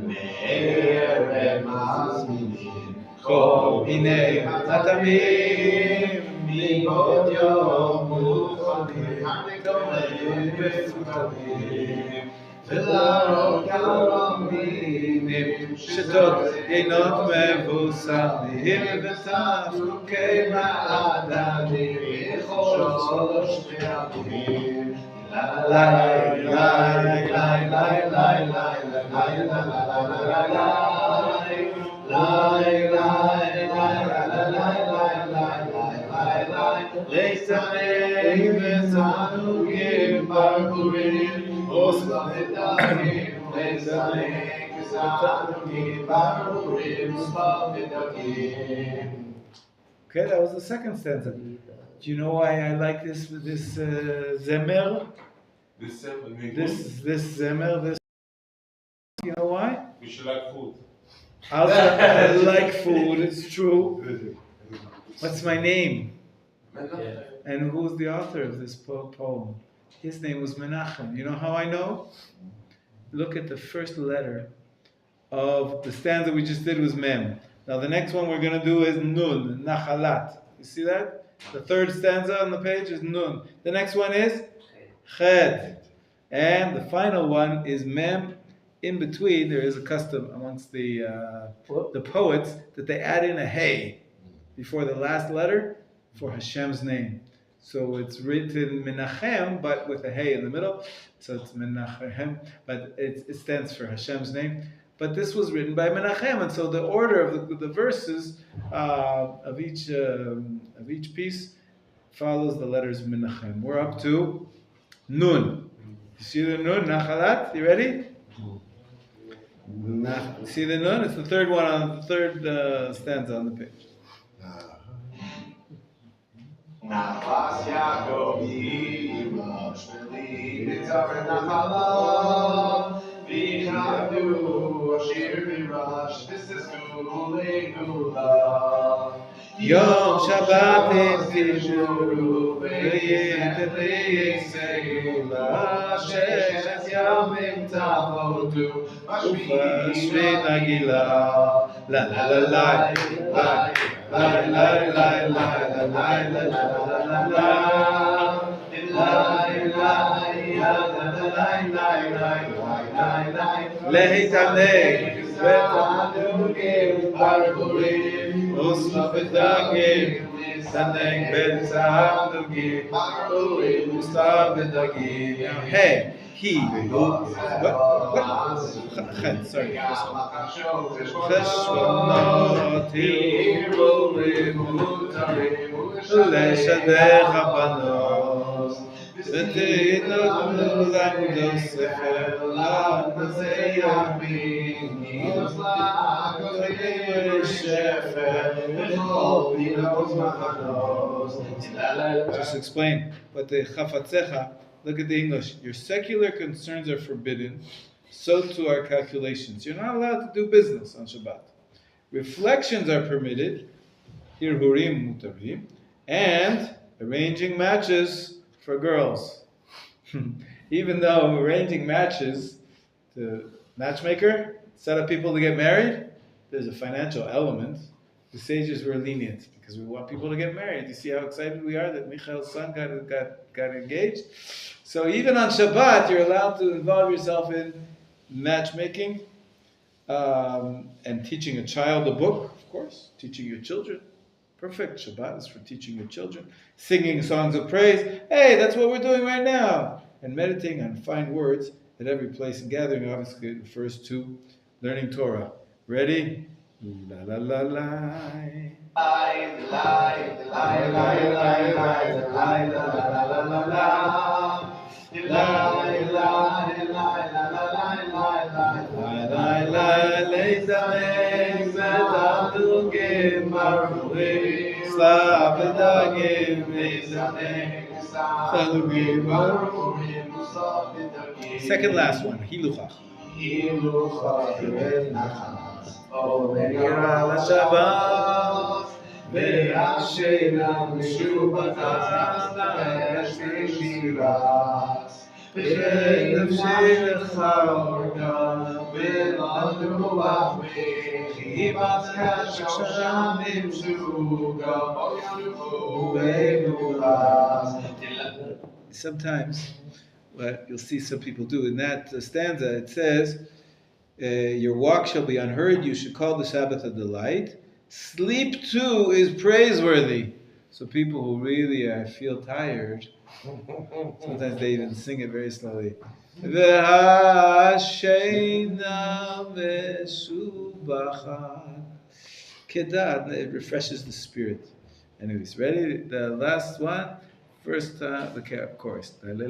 מערב מזמינים כל מיני מטעמים מבעוד יום מוכנים טובים ומפותמים ולרוב גם מינים שתות יינות מבוסמים ותפלוקי מעדנים בכל שלוש פעמים ליי ליי ליי ליי ליי ליי ליי ליצנים ותענוגים ברבורים וסלבים ליצנים ותענוגים ברבורים וסלבים. Okay, that was the second stanza. Do you know why I like this zemer? This zemer, you know why? We should like food. Also, I like food, it's true. What's my name? Yeah. And who's the author of this poem? His name was Menachem. You know how I know? Look at the first letter of the stanza we just did was Mem. Now the next one we're going to do is Nun, Nachalat. You see that? The third stanza on the page is Nun. The next one is Ched. And the final one is Mem. In between, there is a custom amongst the poets that they add in a Hey before the last letter for Hashem's name. So it's written Menachem, but with a Hey in the middle. So it's Menachem, but it stands for Hashem's name. But this was written by Menachem, and so the order of the verses of each piece follows the letters Menachem. We're up to Nun. You see the Nun, Nachalat? You ready? See the Nun? It's the third one on the third stanza on the page. Nachlas Yaakov Yirash Veli B'Taver Nachala V'Yavdu Ashir V'Rash V'Sisku Le'Gula Yom Shabbat Tishuru V'Yitet V'Yisei Gula Sheshes Yamim Tavodu Ufashvei Nagila La la la la la la la la la la la Lehitamnek Betadugim Barburim Usmafetagim Sanek Betadugim Barburim Usmafetagim. Now, hey, he, what? Sorry. Cheshbonot Hirurim Mutarim Leshadecha Banos V'teinot L'Amdo Sefer L'Amazei Yamin Yizlach V'teinot Shefer V'chol Pinot Machanos. Just explain, but the Chafatzecha, look at the English. Your secular concerns are forbidden, so too are calculations. You're not allowed to do business on Shabbat. Reflections are permitted, Hirhurim Mutarim, and arranging matches for girls. Even though arranging matches to matchmaker, set up people to get married, there's a financial element. The sages were lenient because we want people to get married. You see how excited we are that Michael's son got engaged? So even on Shabbat, you're allowed to involve yourself in matchmaking and teaching a child a book, of course, teaching your children. Perfect. Shabbat is for teaching your children. Singing songs of praise. Hey, that's what we're doing right now. And meditating on fine words at every place and gathering, obviously, it refers to learning Torah. Ready? La la la Second last one, Hiluchach. Omega Shabbat, Ve'ashena Mishubatas, Ve'ashena Sometimes what you'll see some people do in that stanza, it says, your walk shall be unheard, you should call the Sabbath a delight. Sleep too is praiseworthy. So people who really feel tired, sometimes they even sing it very slowly. It refreshes the spirit. Anyways, ready? The last one. First, the chorus. There's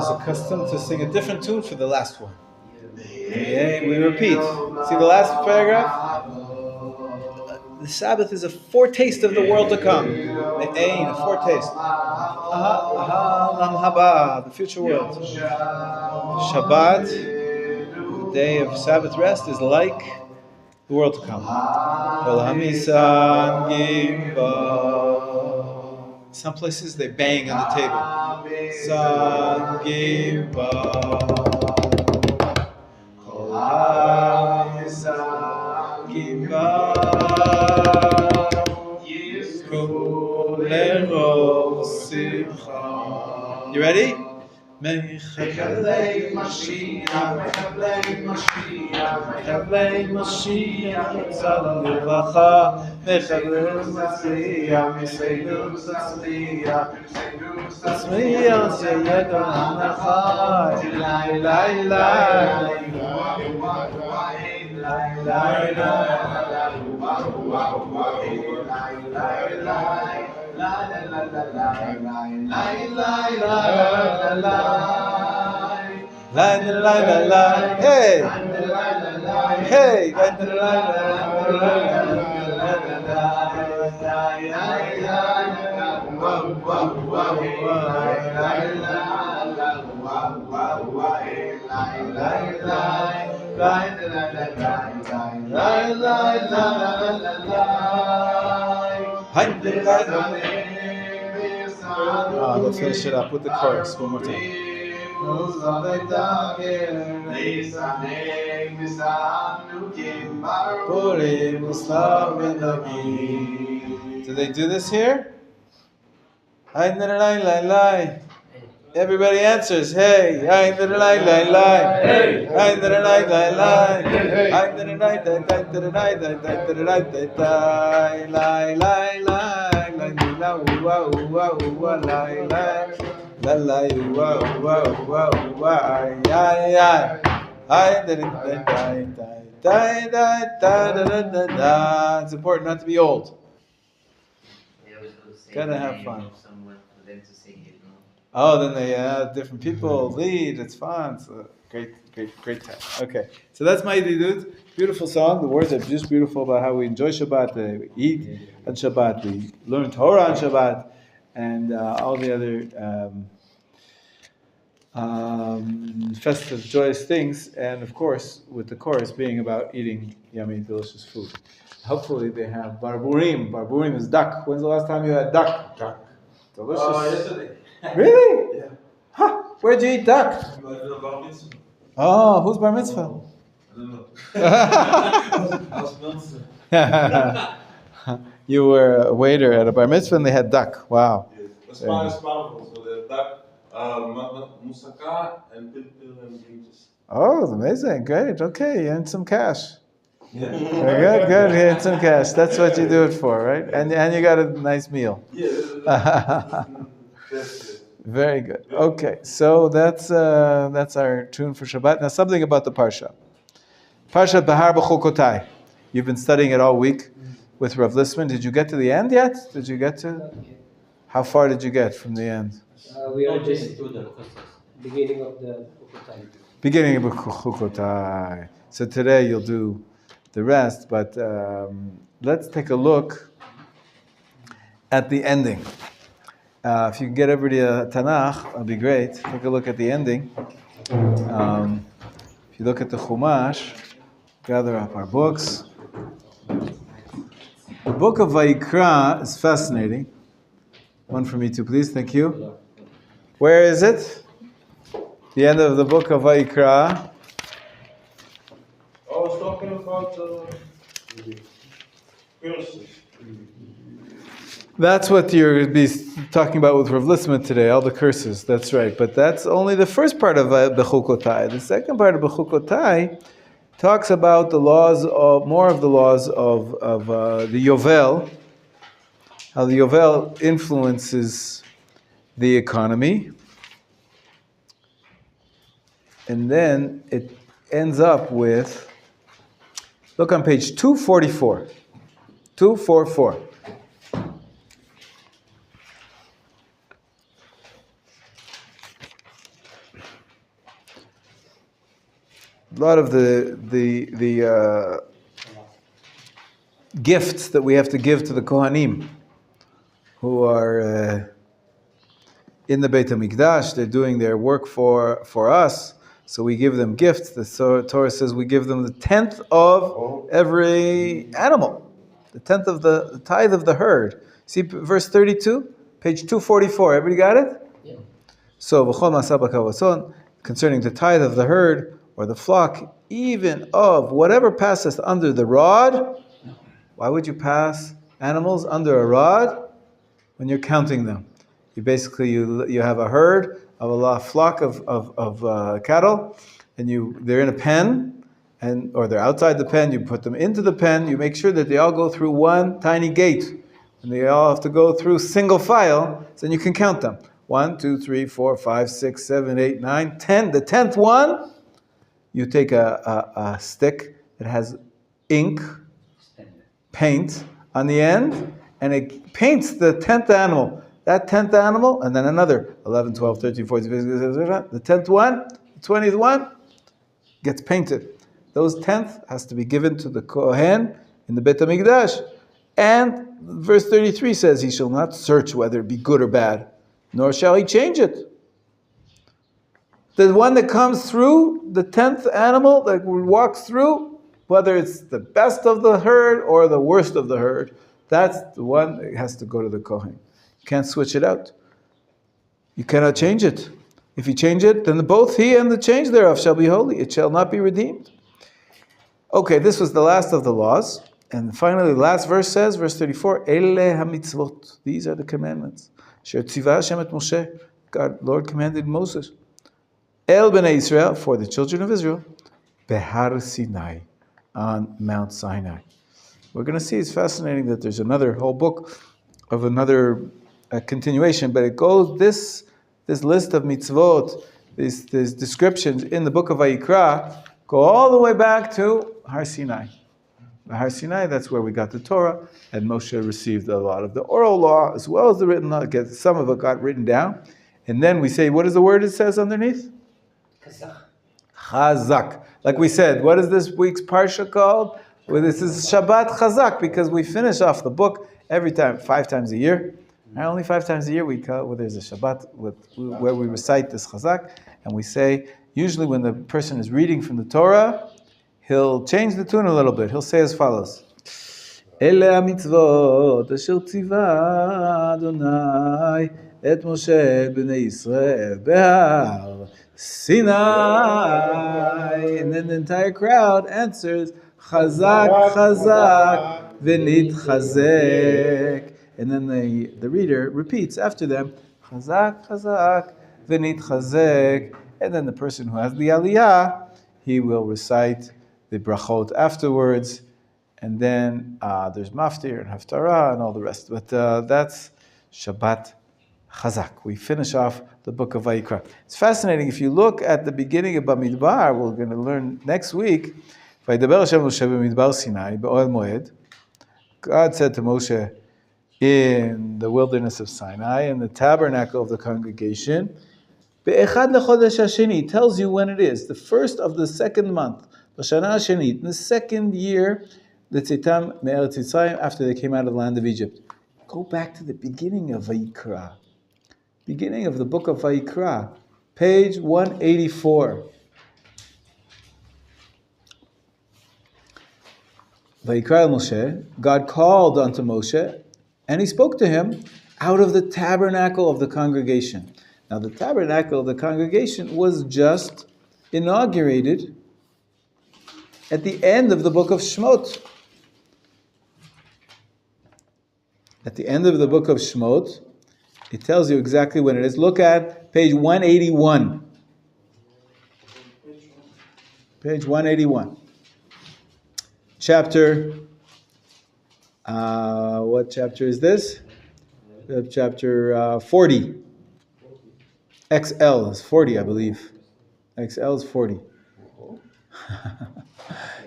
a custom to sing a different tune for the last one. Yeah, we repeat. See the last paragraph? The Sabbath is a foretaste of the world to come. A foretaste. The future world. Shabbat, the day of Sabbath rest, is like the world to come. Some places they bang on the table. You ready? Mechevlei Mashiach, Tzadam Livracha, Mechevlei Mashiach, Miseinu Tzadam, Tzmiach Zeyedon Hamachai, Lai Lai Lai, hey, hey, let's finish it up with the chorus one more time. Do they do this here? Everybody answers. Hey, it's important not to be old. Gotta have fun. Oh, then they different people lead. It's fun. It's a great time. Okay, so that's my Yididut. Beautiful song. The words are just beautiful about how we enjoy Shabbat. We eat on Shabbat. We learn Torah on Shabbat, and all the other festive, joyous things. And of course, with the chorus being about eating yummy, delicious food. Hopefully, they have barburim. Barburim is duck. When's the last time you had duck? Duck. Delicious. Yesterday. Really? Yeah. Huh? Where'd you eat duck? Bar mitzvah. Oh, who's bar mitzvah? I don't know. You were a waiter at a bar mitzvah and they had duck. Wow. Yes. The Spanish marvel. So the duck, moussaka, and pilpil and beaches. Oh, amazing. Great. Okay, you earned some cash. Yeah. Very good. You earned some cash. That's what you do it for, right? And you got a nice meal. Yeah. Very good. Okay, so that's our tune for Shabbat. Now something about the Parsha. Parsha Behar B'Chokotai. You've been studying it all week with Rav Lissman. Did you get to the end yet? Did you get to? How far did you get from the end? We are just to the beginning of the time. beginning of Bechukotai. So today you'll do the rest, but let's take a look at the ending. If you can get everybody a Tanakh, that'd be great. Take a look at the ending. If you look at the Chumash, gather up our books. The book of Vayikra is fascinating. One for me too, please. Thank you. Where is it? The end of the book of Vayikra. I was talking about curses. That's what you're going to be talking about with Rav Lissman today, all the curses. That's right. But that's only the first part of Bechukotai. The second part of Bechukotai talks about the laws of, more of the laws of the Yovel, how the Yovel influences the economy. And then it ends up with, look on page 244. 244. A lot of the gifts that we have to give to the Kohanim who are in the Beit HaMikdash, they're doing their work for us, so we give them gifts. The Torah says we give them the 10th of every animal, the 10th of the tithe of the herd. See verse 32, page 244. Everybody got it? Yeah. So, concerning the tithe of the herd, or the flock, even of whatever passeth under the rod. Why would you pass animals under a rod? When you're counting them, you basically you have a herd of a flock of cattle, and they're in a pen, or they're outside the pen. You put them into the pen. You make sure that they all go through one tiny gate, and they all have to go through single file. So then you can count them: 1, 2, 3, 4, 5, 6, 7, 8, 9, 10. The 10th one. You take a stick that has ink, paint on the end, and it paints the 10th animal. That 10th animal, and then another 11, 12, 13, 14, 15, 16, the 10th one, the 20th one, gets painted. Those 10th has to be given to the Kohen in the Beit HaMikdash. And verse 33 says, he shall not search whether it be good or bad, nor shall he change it. The one that comes through, the 10th animal that walks through, whether it's the best of the herd or the worst of the herd, that's the one that has to go to the Kohen. You can't switch it out. You cannot change it. If you change it, then both he and the change thereof shall be holy. It shall not be redeemed. Okay, this was the last of the laws. And finally, the last verse says, verse 34, Ele hamitzvot. These are the commandments. Sher tzivah Hashem et Moshe. God, Lord commanded Moses. El Bnei Israel, for the children of Israel, Behar Sinai, on Mount Sinai. We're going to see, it's fascinating that there's another whole book of another continuation, but it goes, this list of mitzvot, these descriptions in the book of Vayikra, go all the way back to Har Sinai. Har Sinai, that's where we got the Torah, and Moshe received a lot of the oral law, as well as the written law. Some of it got written down. And then we say, what is the word it says underneath? Chazak. Like we said, what is this week's parsha called? Well, this is Shabbat Chazak, because we finish off the book every time, 5 times a year. And only 5 times a year there's a Shabbat where we recite this Chazak, and we say, usually when the person is reading from the Torah, he'll change the tune a little bit. He'll say as follows. Ele hamitzvot asher tzivah Adonai et Moshe b'nei Yisrael behar Sinai. And then the entire crowd answers, Chazak, Chazak, v'nit chazek. And then the reader repeats after them, Chazak, Chazak, v'nit chazek. And then the person who has the aliyah, he will recite the brachot afterwards. And then there's maftir and haftarah and all the rest. But that's Shabbat Chazak. We finish off the book of Vayikra. It's fascinating. If you look at the beginning of Bamidbar, we're going to learn next week, Vaydaber Hashem Moshe b'midbar Sinai b'ohel moed. God said to Moshe in the wilderness of Sinai, in the tabernacle of the congregation, Be'echad lechodesh hasheni tells you when it is, the first of the second month. B'shana hasheni, in the second year, the Tzitam me'eretz Yisrael, after they came out of the land of Egypt. Go back to the beginning of Vayikra. Beginning of the book of Vayikra, page 184. Vayikra Moshe, God called unto Moshe, and he spoke to him out of the tabernacle of the congregation. Now the tabernacle of the congregation was just inaugurated at the end of the book of Shemot. At the end of the book of Shemot, it tells you exactly when it is. Look at page 181. Page 181. Chapter, what chapter is this? Chapter 40. XL is 40, I believe. XL is 40.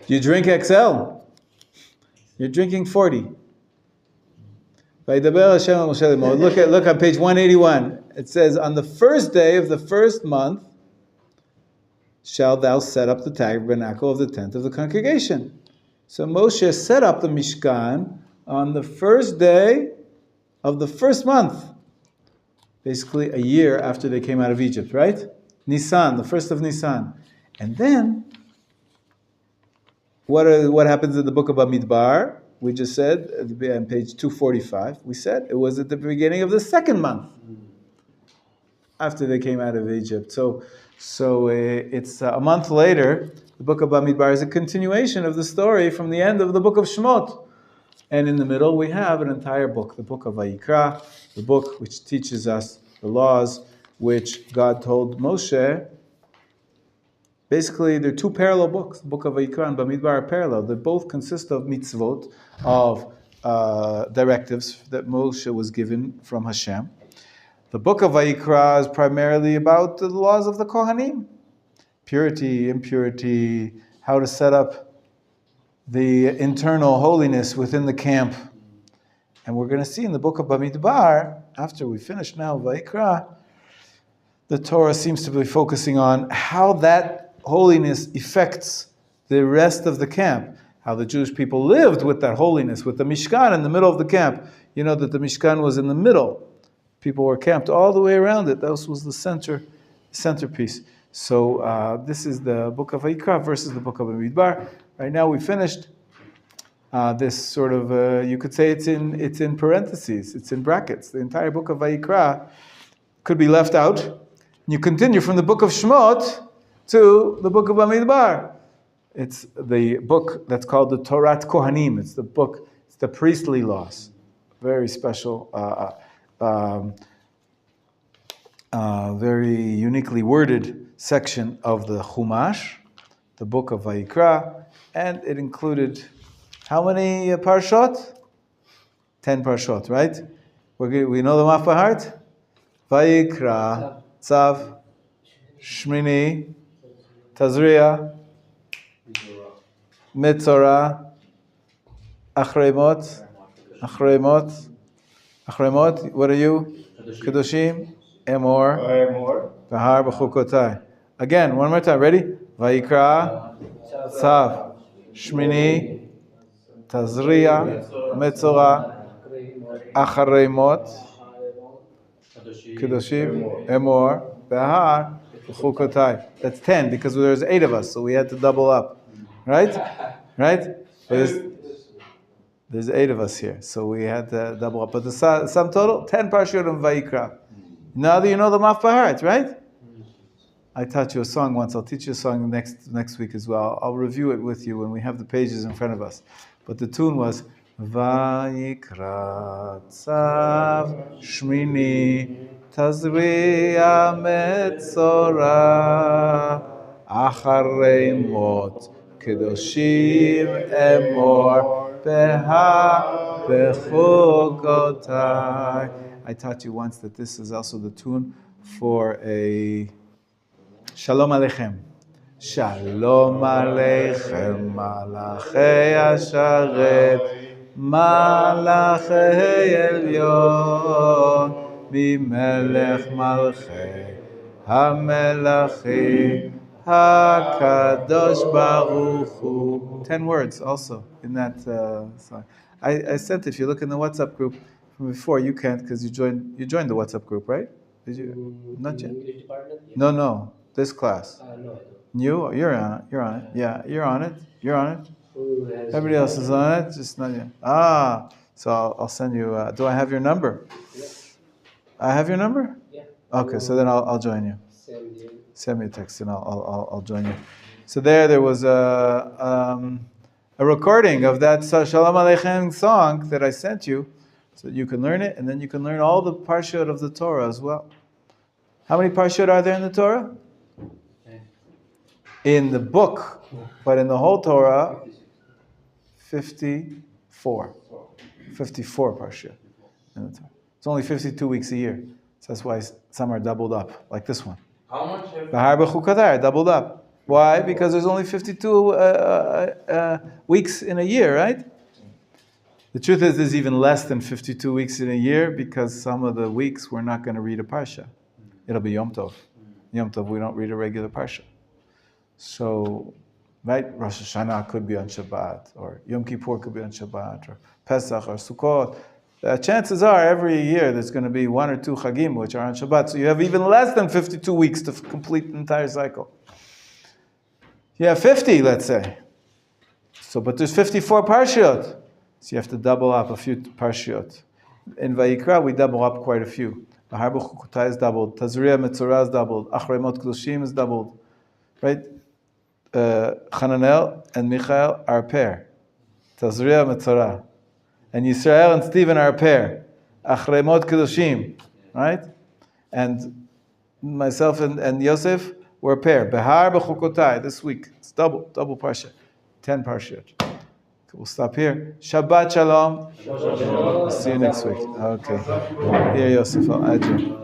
You drink XL? You're drinking 40. Look at page 181. It says, on the first day of the first month shall thou set up the tabernacle of the tent of the congregation. So Moshe set up the Mishkan on the first day of the first month. Basically a year after they came out of Egypt, right? Nisan, the first of Nisan. And then, what happens in the book of Bamidbar? We just said, on page 245, we said it was at the beginning of the second month after they came out of Egypt. So it's a month later. The book of Bamidbar is a continuation of the story from the end of the book of Shemot. And in the middle, we have an entire book, the book of Vayikra, the book which teaches us the laws which God told Moshe. Basically, they're two parallel books. The book of Vayikra and Bamidbar are parallel. They both consist of mitzvot, of directives that Moshe was given from Hashem. The book of Vayikra is primarily about the laws of the Kohanim. Purity, impurity, how to set up the internal holiness within the camp. And we're going to see in the book of Bamidbar, after we finish now Vayikra, the Torah seems to be focusing on how that holiness affects the rest of the camp. How the Jewish people lived with that holiness, with the Mishkan in the middle of the camp. You know that the Mishkan was in the middle. People were camped all the way around it. That was the centerpiece. So this is the book of Vayikra versus the book of Bamidbar. Right now we finished this sort of, you could say it's in parentheses, it's in brackets. The entire book of Vayikra could be left out. You continue from the book of Shemot to the book of Bamidbar. It's the book that's called the Torat Kohanim. It's the book, it's the priestly laws. Very special, very uniquely worded section of the Chumash, the book of Vayikra, and it included how many parshot? 10 parshot, right? We know them off by heart? Vayikra, Tzav, Shmini, Tazria, Metzora, Achremot, what are you? Kedoshim, Emor, Bahar, B'chukotai. Again, one more time, ready? Vayikra, Tzav, Shmini, Tazria, Metzora, Achremot, Kedoshim, Emor, Bahar, B'chukotai. That's 10 because there's 8 of us, so we had to double up. Right? There's 8 of us here, so we had to double up. But the sum total, 10 parashot of Vayikra. Now that you know them off by heart, right? I taught you a song once. I'll teach you a song next week as well. I'll review it with you when we have the pages in front of us. But the tune was Vayikra Tzav Shmini Tazria Metzora Acharei Mot Kedoshim Emor Beha Bechukotai. I taught you once that this is also the tune for a Shalom Aleichem. Shalom Aleichem, Malachei Asharet, Malachei Elyon, Mimelech Malchei HaMelachim HaKadosh Baruch Hu. 10 words also in that song. I sent, if you look in the WhatsApp group from before, you can't because you joined the WhatsApp group, right? Did you? Not yet. English department? Yeah. No, this class. No, I don't. You? You're on it. Yeah, you're on it. Who has Everybody else is on it, just not yet. So I'll send you. Do I have your number? Yeah. I have your number? Yeah. Okay, so then I'll join you. Send me a text and I'll join you. So there was a recording of that Shalom Aleichem song that I sent you, so you can learn it, and then you can learn all the parshot of the Torah as well. How many parshot are there in the Torah? In the book, but in the whole Torah, 54. 54 parshot. It's only 52 weeks a year. So that's why some are doubled up, like this one. How much have Bahar b'chukadar, doubled up. Why? Because there's only 52 weeks in a year, right? The truth is there's even less than 52 weeks in a year because some of the weeks we're not going to read a parsha. It'll be Yom Tov. Yom Tov, we don't read a regular parsha. So, right, Rosh Hashanah could be on Shabbat, or Yom Kippur could be on Shabbat, or Pesach, or Sukkot. Chances are every year there's going to be 1 or 2 Chagim which are on Shabbat. So you have even less than 52 weeks to complete the entire cycle. You have 50, let's say. So, but there's 54 parshiot. So you have to double up a few parshiot. In Vayikra, we double up quite a few. Bahar b'chukotai is doubled. Tazria Metzorah is doubled. Achremot Kedoshim is doubled. Right? Hananel and Michael are a pair. Tazria Metzorah. And Yisrael and Stephen are a pair. Achremot Kedoshim. Right? And myself and Yosef were a pair. Behar b'chukotai this week. It's double parsha. 10 parsha. We'll stop here. Shabbat Shalom. Shalom. See you next week. Okay. Here, Yosef, I'll add you.